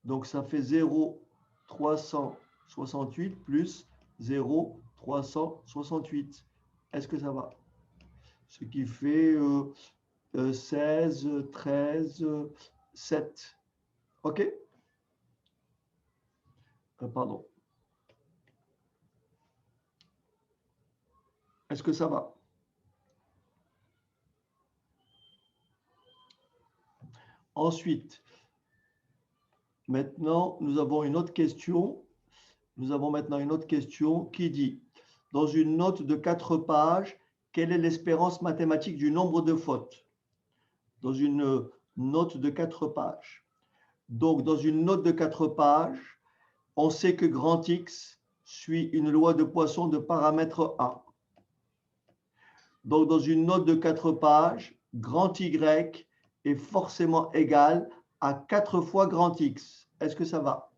Donc, ça fait 0,368 plus 0,368. Est-ce que ça va? Ce qui fait 16, 13, 7. OK? Pardon. Est-ce que ça va? Ensuite, maintenant, nous avons une autre question. Nous avons maintenant une autre question qui dit, dans une note de 4 pages, quelle est l'espérance mathématique du nombre de fautes? Dans une note de 4 pages. Donc, dans une note de 4 pages, on sait que grand X suit une loi de Poisson de paramètre 1. Donc, dans une note de 4 pages, grand Y est forcément égal à 4 fois grand X. Est-ce que ça va?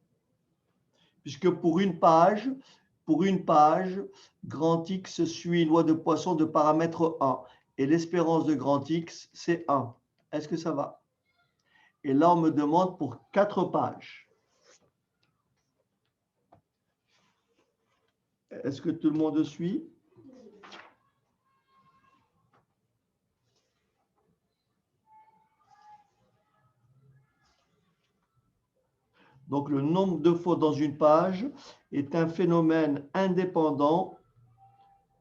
Puisque pour une page, grand X suit une loi de Poisson de paramètre 1. Et l'espérance de grand X, c'est 1. Est-ce que ça va? Et là, on me demande pour 4 pages. Est-ce que tout le monde suit? Donc, le nombre de fautes dans une page est un phénomène indépendant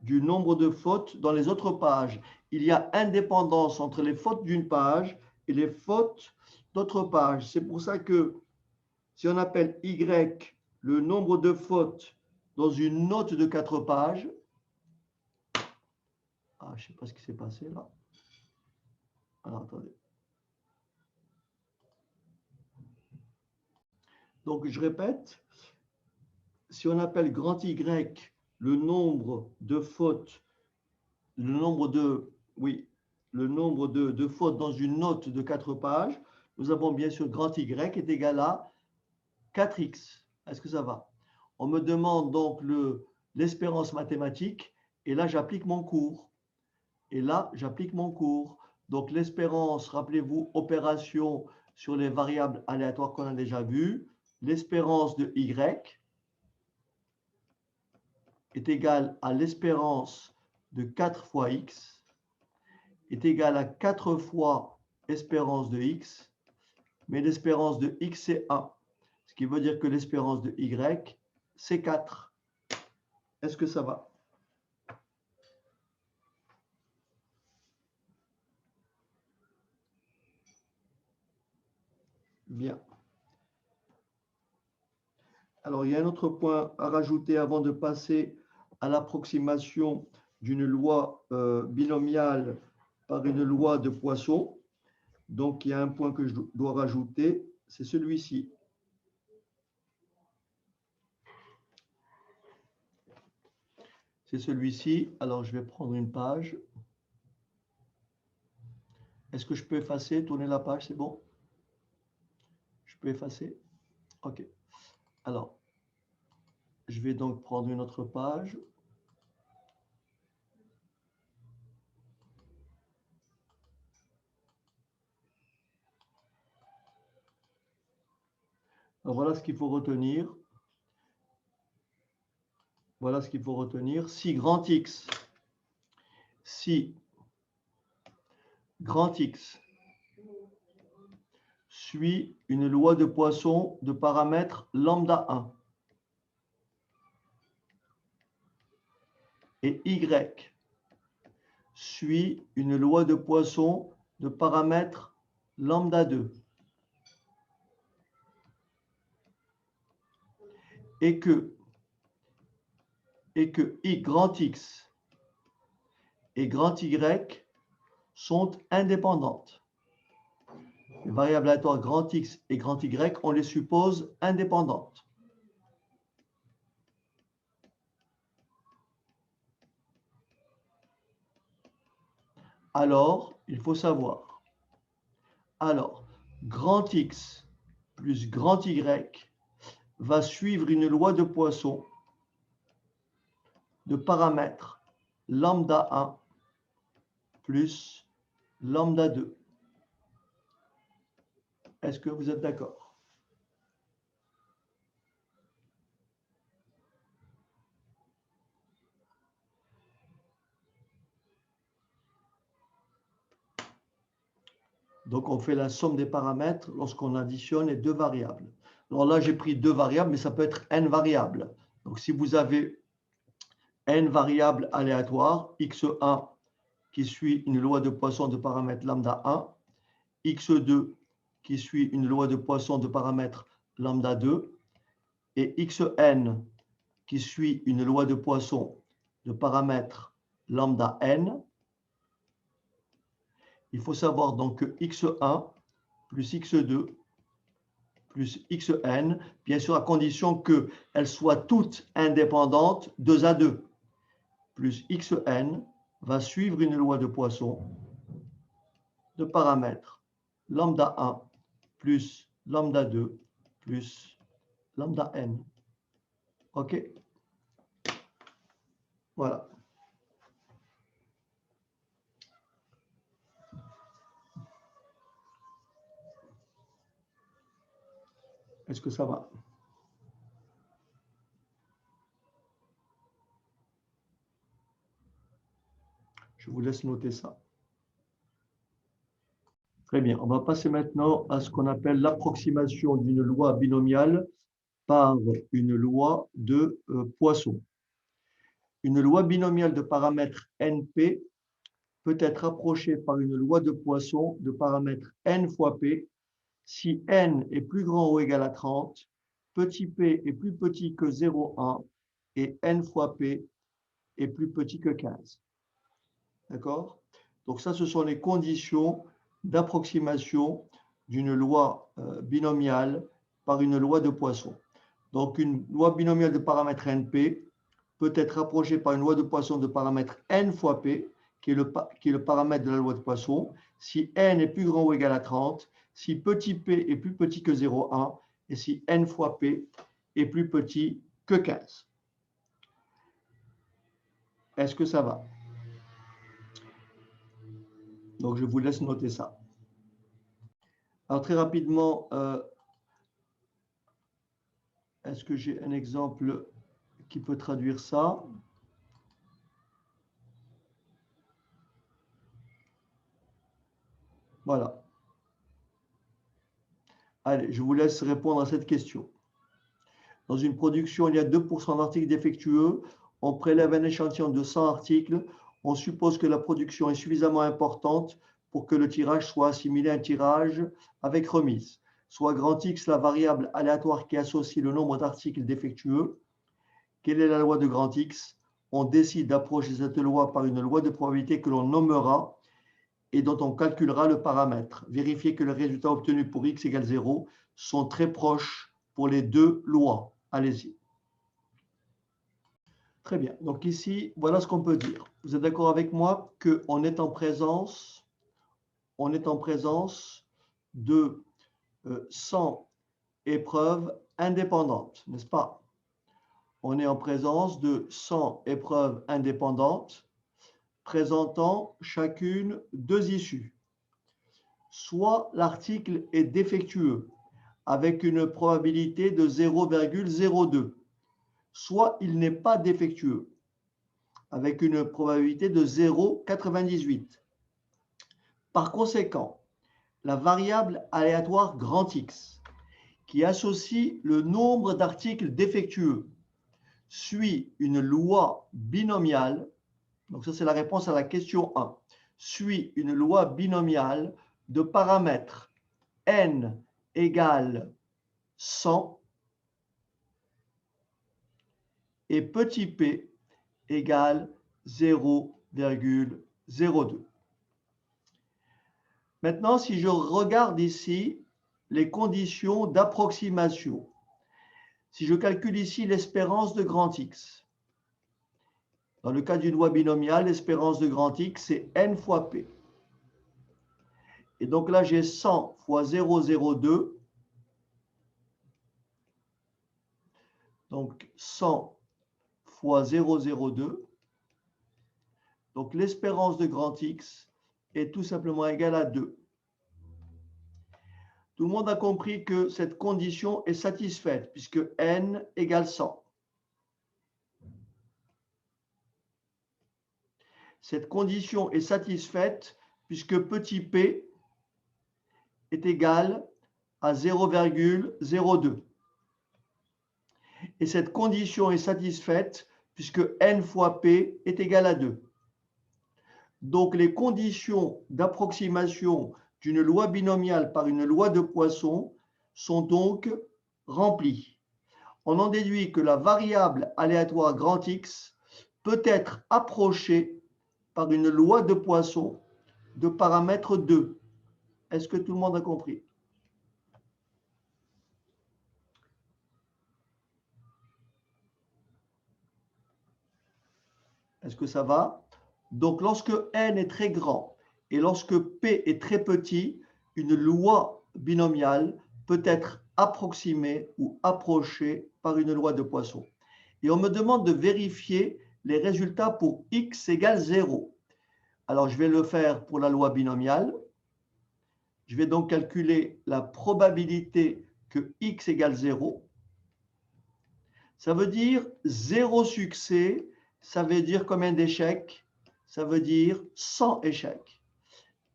du nombre de fautes dans les autres pages. Il y a indépendance entre les fautes d'une page et les fautes d'autres pages. C'est pour ça que si on appelle Y le nombre de fautes dans une note de 4 pages, je ne sais pas ce qui s'est passé là. Alors, attendez. Donc, je répète, si on appelle grand Y le nombre de fautes, le nombre de fautes dans une note de 4 pages, nous avons bien sûr grand Y est égal à 4x. Est-ce que ça va? On me demande donc l'espérance mathématique, et là, j'applique mon cours. Donc, l'espérance, rappelez-vous, opération sur les variables aléatoires qu'on a déjà vues. L'espérance de Y est égale à l'espérance de 4 fois X est égale à 4 fois espérance de X, mais l'espérance de X, c'est 1. Ce qui veut dire que l'espérance de Y, c'est 4. Est-ce que ça va? Bien. Alors, il y a un autre point à rajouter avant de passer à l'approximation d'une loi binomiale par une loi de Poisson. Donc, il y a un point que je dois rajouter, c'est celui-ci. c'est celui-ci. Alors, je vais prendre une page. Est-ce que je peux effacer, tourner la page, c'est bon? Je peux effacer? OK. Alors, je vais donc prendre une autre page. Alors, voilà ce qu'il faut retenir. Voilà ce qu'il faut retenir. Si grand X suit une loi de Poisson de paramètre lambda 1 et Y suit une loi de Poisson de paramètre lambda 2 et que grand X et grand Y sont indépendantes. Les variables aléatoires grand X et grand Y, on les suppose indépendantes. Alors, il faut savoir. Alors, grand X plus grand Y va suivre une loi de Poisson de paramètre lambda 1 plus lambda 2. Est-ce que vous êtes d'accord? Donc, on fait la somme des paramètres lorsqu'on additionne les deux variables. Alors là, j'ai pris deux variables, mais ça peut être n variables. Donc, si vous avez n variables aléatoires, x1 qui suit une loi de Poisson de paramètre lambda 1, x2 qui suit une loi de Poisson de paramètre lambda 2, et xn qui suit une loi de Poisson de paramètre lambda n. Il faut savoir donc que x1 plus x2 plus xn, bien sûr à condition qu'elles soient toutes indépendantes 2 à 2, plus xn va suivre une loi de Poisson de paramètre lambda 1 plus lambda 2 plus lambda n. OK? Voilà. Est-ce que ça va? Je vous laisse noter ça. Très bien. On va passer maintenant à ce qu'on appelle l'approximation d'une loi binomiale par une loi de Poisson. Une loi binomiale de paramètre NP peut être approchée par une loi de Poisson de paramètre n fois p si n est plus grand ou égal à 30, petit p est plus petit que 0,1 et n fois p est plus petit que 15. D'accord? Donc ça, ce sont les conditions d'approximation d'une loi binomiale par une loi de Poisson. Donc une loi binomiale de paramètre NP peut être approchée par une loi de Poisson de paramètre n fois p, qui est le paramètre de la loi de Poisson, si n est plus grand ou égal à 30, si petit p est plus petit que 0,1 et si n fois p est plus petit que 15. Est-ce que ça va? Donc, je vous laisse noter ça. Alors, très rapidement, est-ce que j'ai un exemple qui peut traduire ça? Voilà. Allez, je vous laisse répondre à cette question. Dans une production, il y a 2% d'articles défectueux. On prélève un échantillon de 100 articles. On suppose que la production est suffisamment importante pour que le tirage soit assimilé à un tirage avec remise. Soit grand X, la variable aléatoire qui associe le nombre d'articles défectueux. Quelle est la loi de grand X? On décide d'approcher cette loi par une loi de probabilité que l'on nommera et dont on calculera le paramètre. Vérifiez que les résultats obtenus pour x égale 0 sont très proches pour les deux lois. Allez-y. Très bien. Donc ici, voilà ce qu'on peut dire. Vous êtes d'accord avec moi qu'on est en présence, de 100 épreuves indépendantes, n'est-ce pas? On est en présence de 100 épreuves indépendantes présentant chacune deux issues. Soit l'article est défectueux avec une probabilité de 0,02, soit il n'est pas défectueux avec une probabilité de 0,98. Par conséquent, la variable aléatoire grand X, qui associe le nombre d'articles défectueux, suit une loi binomiale, donc ça c'est la réponse à la question 1, suit une loi binomiale de paramètres n égale 100 et petit p égale 0,02. Maintenant, si je regarde ici les conditions d'approximation, si je calcule ici l'espérance de grand X, dans le cas d'une loi binomiale, l'espérance de grand X, c'est n fois p. Et donc là, j'ai 100 fois 0,02. Donc 100 fois 0,02. Donc l'espérance de grand X est tout simplement égale à 2. Tout le monde a compris que cette condition est satisfaite puisque n égale 100. Cette condition est satisfaite puisque petit p est égal à 0,02. Et cette condition est satisfaite puisque n fois p est égal à 2. Donc les conditions d'approximation d'une loi binomiale par une loi de Poisson sont donc remplies. On en déduit que la variable aléatoire grand X peut être approchée par une loi de Poisson de paramètre 2. Est-ce que tout le monde a compris? Est-ce que ça va? Donc lorsque n est très grand et lorsque p est très petit, une loi binomiale peut être approximée ou approchée par une loi de Poisson. Et on me demande de vérifier les résultats pour x égale 0. Alors je vais le faire pour la loi binomiale. Je vais donc calculer la probabilité que x égale 0. Ça veut dire 0 succès. Ça veut dire combien d'échecs? Ça veut dire 100 échecs.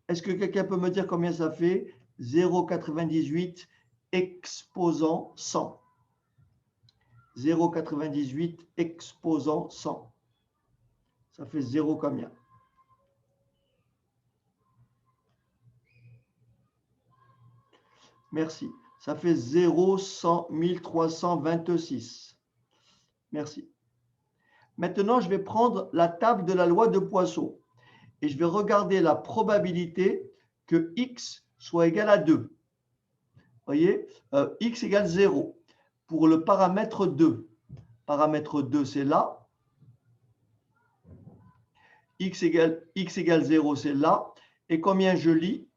Est-ce que quelqu'un peut me dire combien ça fait? 0,98 exposant 100. 0,98 exposant 100. Ça fait 0 combien? Merci. Ça fait 0,100 1326. Merci. Maintenant, je vais prendre la table de la loi de Poisson et je vais regarder la probabilité que x soit égal à 2. Vous voyez, x égale 0 pour le paramètre 2. Paramètre 2, c'est là. X égale 0, c'est là. Et combien je lis?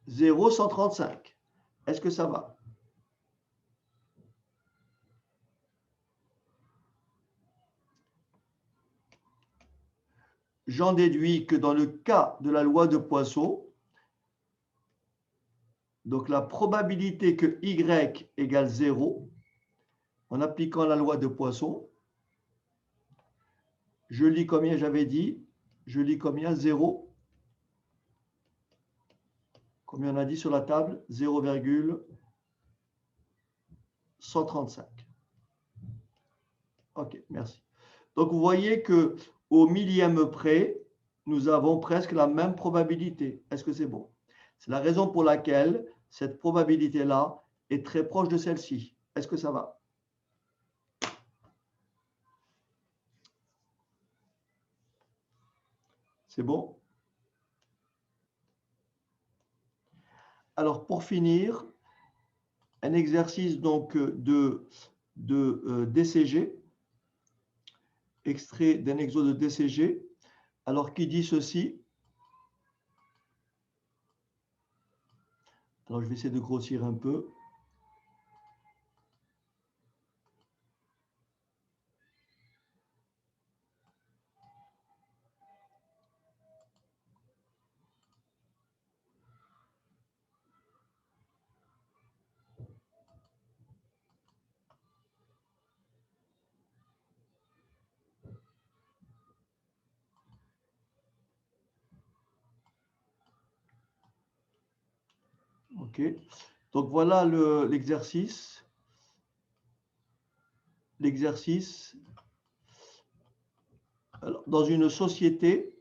0,135. Est-ce que ça va? J'en déduis que dans le cas de la loi de Poisson, donc la probabilité que y égale 0, en appliquant la loi de Poisson, je lis combien j'avais dit? Je lis combien? 0. Combien on a dit sur la table? 0,135. OK, merci. Donc vous voyez que au millième près, nous avons presque la même probabilité. Est-ce que c'est bon? C'est la raison pour laquelle cette probabilité-là est très proche de celle-ci. Est-ce que ça va? C'est bon? Alors pour finir, un exercice donc de de DCG, extrait d'un exo de DCG, alors qui dit ceci. Alors je vais essayer de grossir un peu. OK. Donc voilà l'exercice. L'exercice. Dans une société,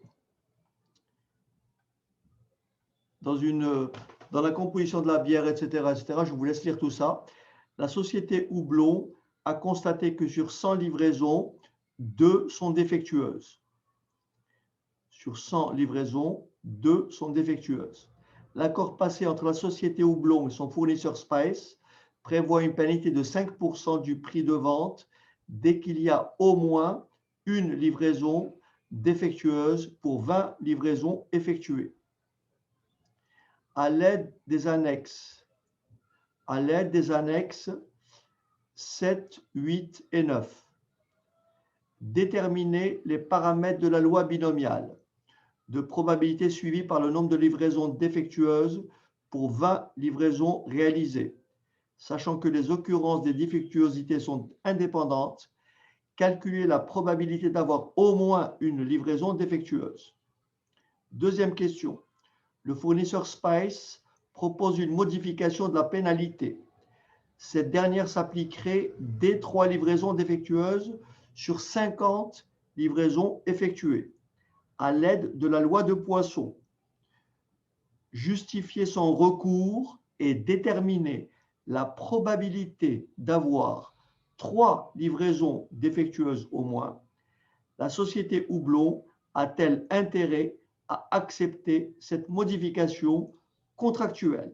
dans la composition de la bière, etc., etc., je vous laisse lire tout ça. La société Houblon a constaté que sur 100 livraisons, 2 sont défectueuses. Sur 100 livraisons, 2 sont défectueuses. L'accord passé entre la société Houblon et son fournisseur Spice prévoit une pénalité de 5% du prix de vente dès qu'il y a au moins une livraison défectueuse pour 20 livraisons effectuées. À l'aide des annexes 7, 8 et 9, déterminer les paramètres de la loi binomiale de probabilité suivie par le nombre de livraisons défectueuses pour 20 livraisons réalisées. Sachant que les occurrences des défectuosités sont indépendantes, calculer la probabilité d'avoir au moins une livraison défectueuse. Deuxième question. Le fournisseur Spice propose une modification de la pénalité. Cette dernière s'appliquerait dès 3 livraisons défectueuses sur 50 livraisons effectuées, à l'aide de la loi de Poisson. Justifier son recours et déterminer la probabilité d'avoir 3 livraisons défectueuses au moins. La société Houblon a-t-elle intérêt à accepter cette modification contractuelle?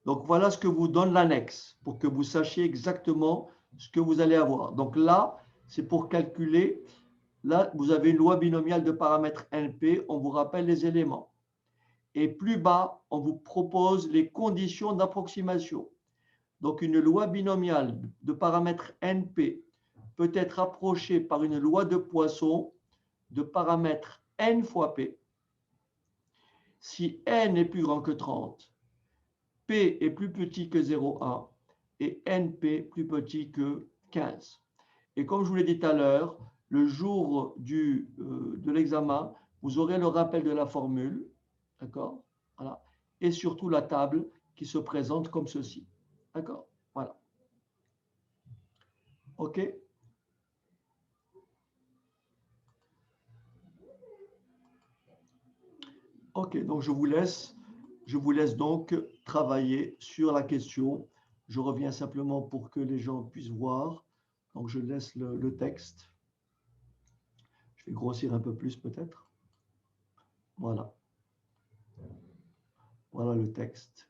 Donc voilà ce que vous donne l'annexe pour que vous sachiez exactement ce que vous allez avoir. Donc là, c'est pour calculer. Là, vous avez une loi binomiale de paramètres NP. On vous rappelle les éléments. Et plus bas, on vous propose les conditions d'approximation. Donc une loi binomiale de paramètres NP peut être approchée par une loi de Poisson de paramètres N fois P. Si N est plus grand que 30, P est plus petit que 0,1 et NP plus petit que 15. Et comme je vous l'ai dit tout à l'heure, le jour de l'examen, vous aurez le rappel de la formule, d'accord? Voilà. Et surtout la table qui se présente comme ceci. D'accord? Voilà. OK? OK, donc je vous laisse donc travailler sur la question. Je reviens simplement pour que les gens puissent voir. Donc je laisse le texte. Je vais grossir un peu plus peut-être. Voilà. Voilà le texte.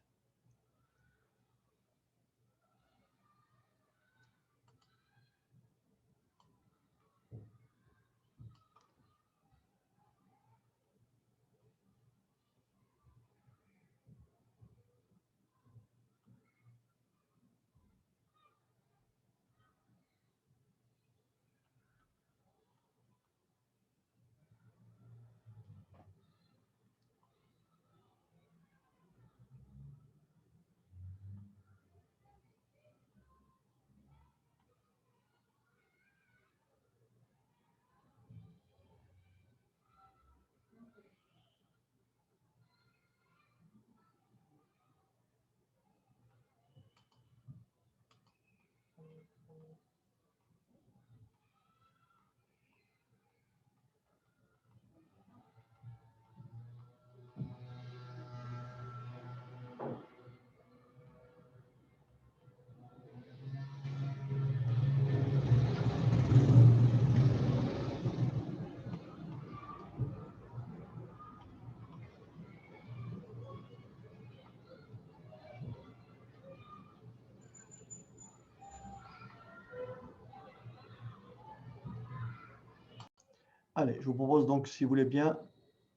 Allez, je vous propose donc, si vous voulez bien,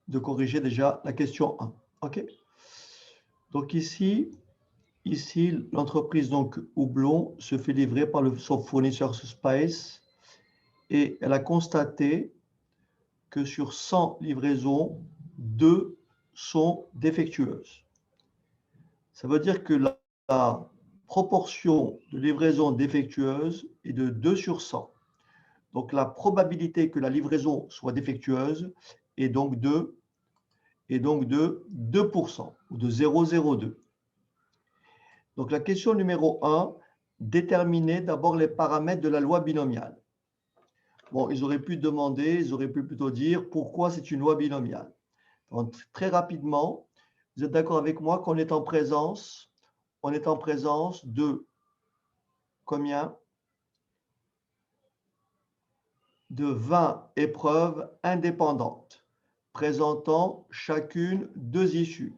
de corriger déjà la question 1. OK? Donc ici l'entreprise donc Houblon se fait livrer par son fournisseur Spice et elle a constaté que sur 100 livraisons, 2 sont défectueuses. Ça veut dire que la proportion de livraisons défectueuses est de 2 sur 100. Donc la probabilité que la livraison soit défectueuse est donc de 2% ou de 0,02. Donc la question numéro 1, déterminer d'abord les paramètres de la loi binomiale. Bon, ils auraient pu demander, ils auraient pu plutôt dire pourquoi c'est une loi binomiale. Donc, très rapidement, vous êtes d'accord avec moi qu'on est en présence de combien? De 20 épreuves indépendantes, présentant chacune 2 issues.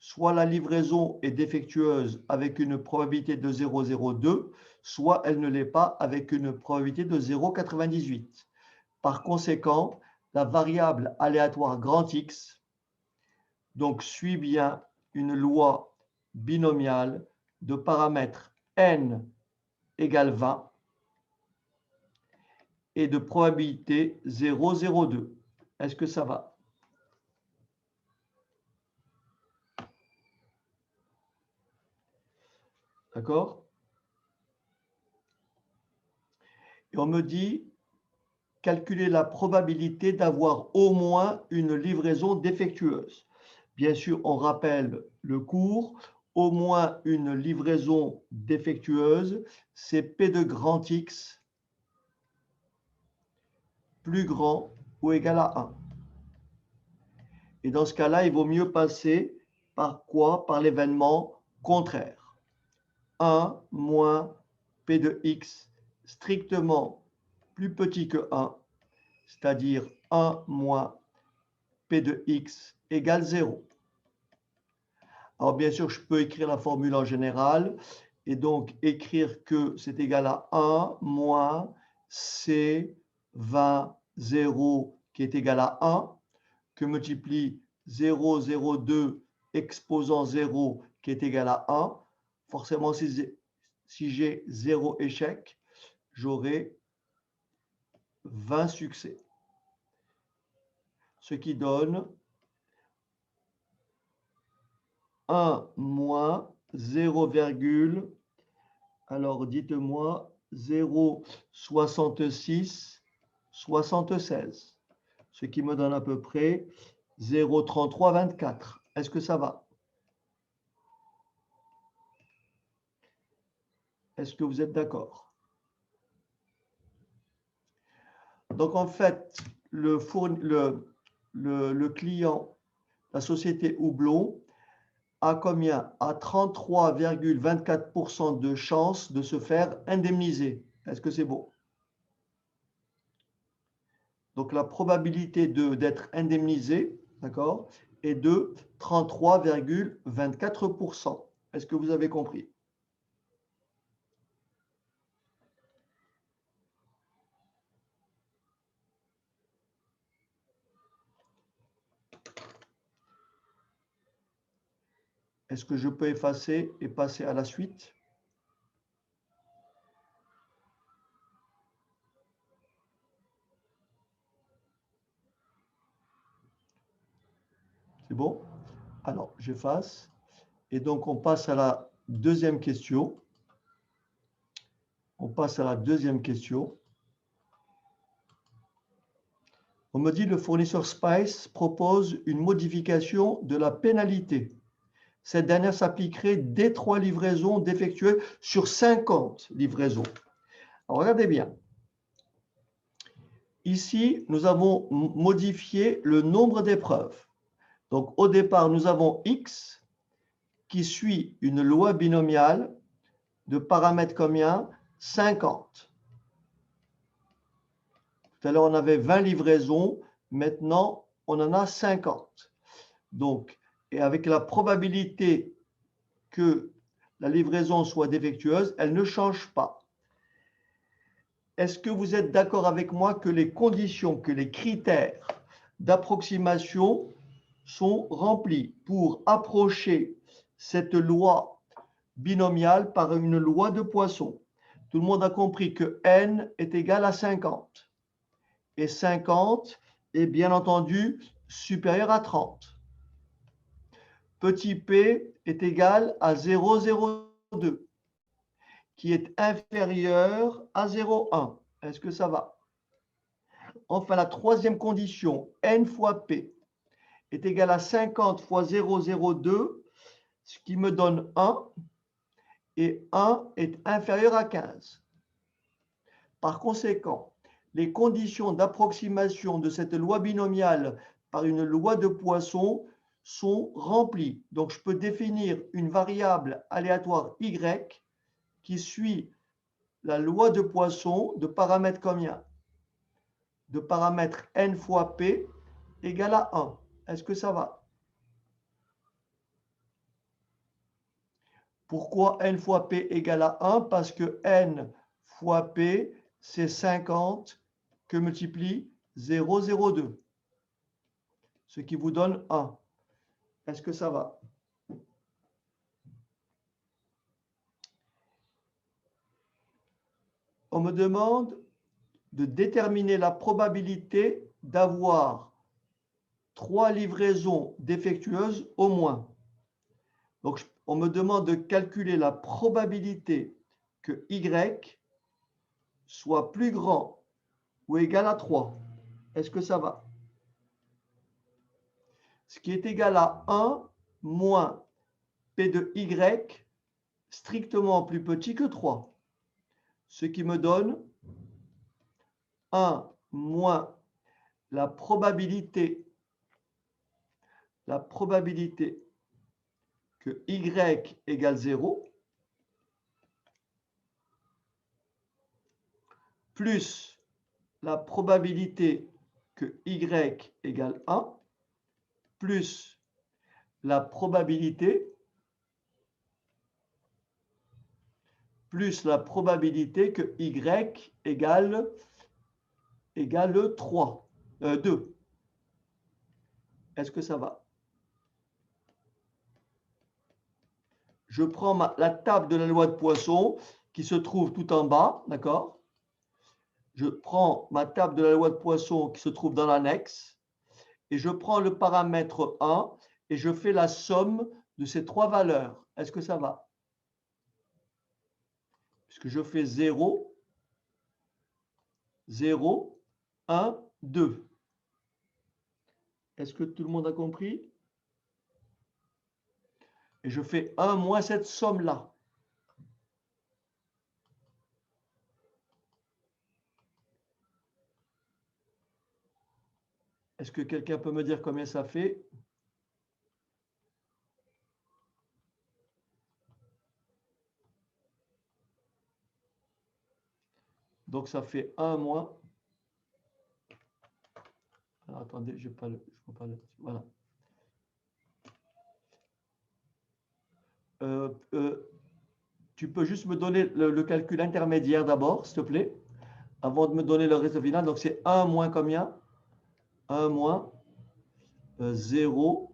Soit la livraison est défectueuse avec une probabilité de 0,02, soit elle ne l'est pas avec une probabilité de 0,98. Par conséquent, la variable aléatoire grand X donc suit bien une loi binomiale de paramètres n égale 20 et de probabilité 0,02. Est-ce que ça va? D'accord? Et on me dit calculer la probabilité d'avoir au moins une livraison défectueuse. Bien sûr, on rappelle le cours. Au moins une livraison défectueuse, c'est P de grand X plus grand ou égal à 1. Et dans ce cas-là, il vaut mieux passer par quoi? Par l'événement contraire. 1 moins P de X strictement plus petit que 1, c'est-à-dire 1 moins P de X égale 0. Alors bien sûr, je peux écrire la formule en général et donc écrire que c'est égal à 1 moins C 20 0 qui est égal à 1 que multiplie 0,02 exposant 0 qui est égal à 1. Forcément, si j'ai 0 échec, j'aurai 20 succès. Ce qui donne 1 moins 0, alors dites-moi 0,66, 76, ce qui me donne à peu près 0,3324. Est-ce que ça va? Est-ce que vous êtes d'accord? Donc en fait, le client, la société Houblon, a combien? À 33,24% de chance de se faire indemniser. Est-ce que c'est beau? Donc la probabilité d'être indemnisé, d'accord, est de 33,24%. Est-ce que vous avez compris? Est-ce que je peux effacer et passer à la suite? C'est bon? Alors, j'efface. Et donc, on passe à la deuxième question. On passe à la deuxième question. On me dit le fournisseur Spice propose une modification de la pénalité. Cette dernière s'appliquerait dès 3 livraisons défectueuses sur 50 livraisons. Alors, regardez bien. Ici, nous avons modifié le nombre d'épreuves. Donc, au départ, nous avons X qui suit une loi binomiale de paramètres combien? 50. Tout à l'heure, on avait 20 livraisons. Maintenant, on en a 50. Donc, et avec la probabilité que la livraison soit défectueuse, elle ne change pas. est-ce que vous êtes d'accord avec moi que les conditions, que les critères d'approximation sont remplis pour approcher cette loi binomiale par une loi de Poisson? Tout le monde a compris que n est égal à 50. Et 50 est bien entendu supérieur à 30. Petit p est égal à 0,02, qui est inférieur à 0,1. Est-ce que ça va? Enfin, la troisième condition, n fois p, est égal à 50 fois 0,02, ce qui me donne 1, et 1 est inférieur à 15. Par conséquent, les conditions d'approximation de cette loi binomiale par une loi de Poisson sont remplies. Donc, je peux définir une variable aléatoire y qui suit la loi de Poisson de paramètres combien? De paramètres n fois p égale à 1. Est-ce que ça va? Pourquoi n fois p égale à 1? Parce que n fois p, c'est 50 que multiplie 0,02, ce qui vous donne 1. Est-ce que ça va? On me demande de déterminer la probabilité d'avoir 3 livraisons défectueuses au moins. Donc, on me demande de calculer la probabilité que y soit plus grand ou égal à 3. Est-ce que ça va? Ce qui est égal à 1 moins p de y strictement plus petit que 3. Ce qui me donne 1 moins la probabilité que y égale 0 plus la probabilité que y égale 1 plus la probabilité que y égale 3, 2. Est-ce que ça va? Je prends la table de la loi de Poisson qui se trouve tout en bas, d'accord? Je prends ma table de la loi de Poisson qui se trouve dans l'annexe et je prends le paramètre 1 et je fais la somme de ces trois valeurs. Est-ce que ça va? Puisque je fais 0, 0, 1, 2. Est-ce que tout le monde a compris? Et je fais 1 moins cette somme-là. Est-ce que quelqu'un peut me dire combien ça fait? Donc, ça fait 1 moins. Alors, attendez, je ne vois pas le. Voilà. Tu peux juste me donner le calcul intermédiaire d'abord, s'il te plaît, avant de me donner le résultat final. Donc, c'est 1 moins combien? 1 moins 0.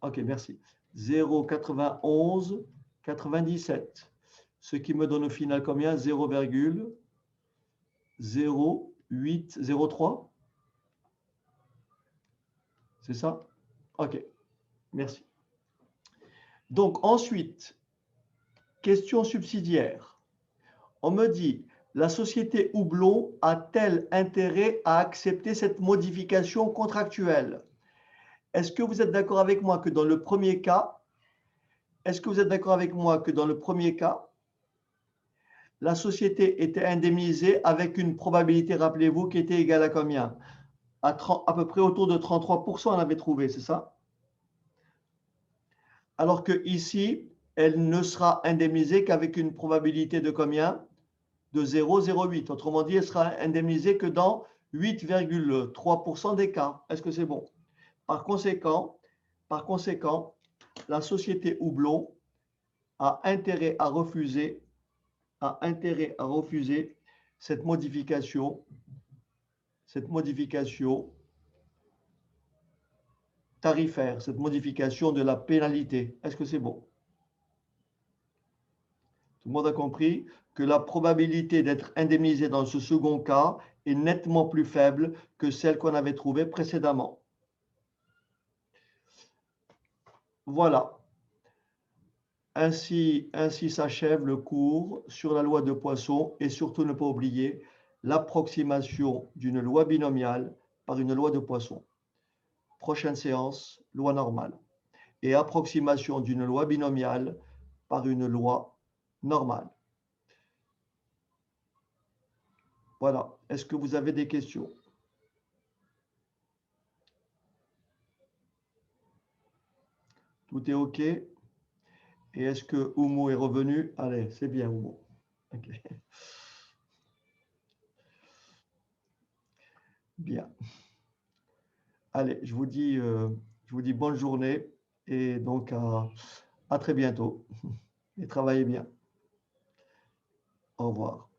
Ok, merci. 0,9197. Ce qui me donne au final combien? 0,0803. C'est ça? Ok, merci. Donc, ensuite, question subsidiaire. On me dit, la société Houblon a-t-elle intérêt à accepter cette modification contractuelle? Est-ce que vous êtes d'accord avec moi que dans le premier cas, la société était indemnisée avec une probabilité, rappelez-vous, qui était égale à combien? À peu près autour de 33%, on avait trouvé, c'est ça? Alors que ici, elle ne sera indemnisée qu'avec une probabilité de combien? De 0,08. Autrement dit, elle sera indemnisée que dans 8,3% des cas. Est-ce que c'est bon? Par conséquent, la société Houblon a intérêt à refuser cette modification tarifaire, cette modification de la pénalité. Est-ce que c'est bon? Tout le monde a compris que la probabilité d'être indemnisé dans ce second cas est nettement plus faible que celle qu'on avait trouvée précédemment. Voilà. Ainsi s'achève le cours sur la loi de Poisson et surtout ne pas oublier l'approximation d'une loi binomiale par une loi de Poisson. Prochaine séance, loi normale. Et approximation d'une loi binomiale par une loi normale. Voilà. Est-ce que vous avez des questions? Tout est OK? Et est-ce que Oumo est revenu? Allez, c'est bien, Oumo. Okay. Bien. Allez, je vous dis bonne journée et donc à très bientôt. Et travaillez bien. Au revoir.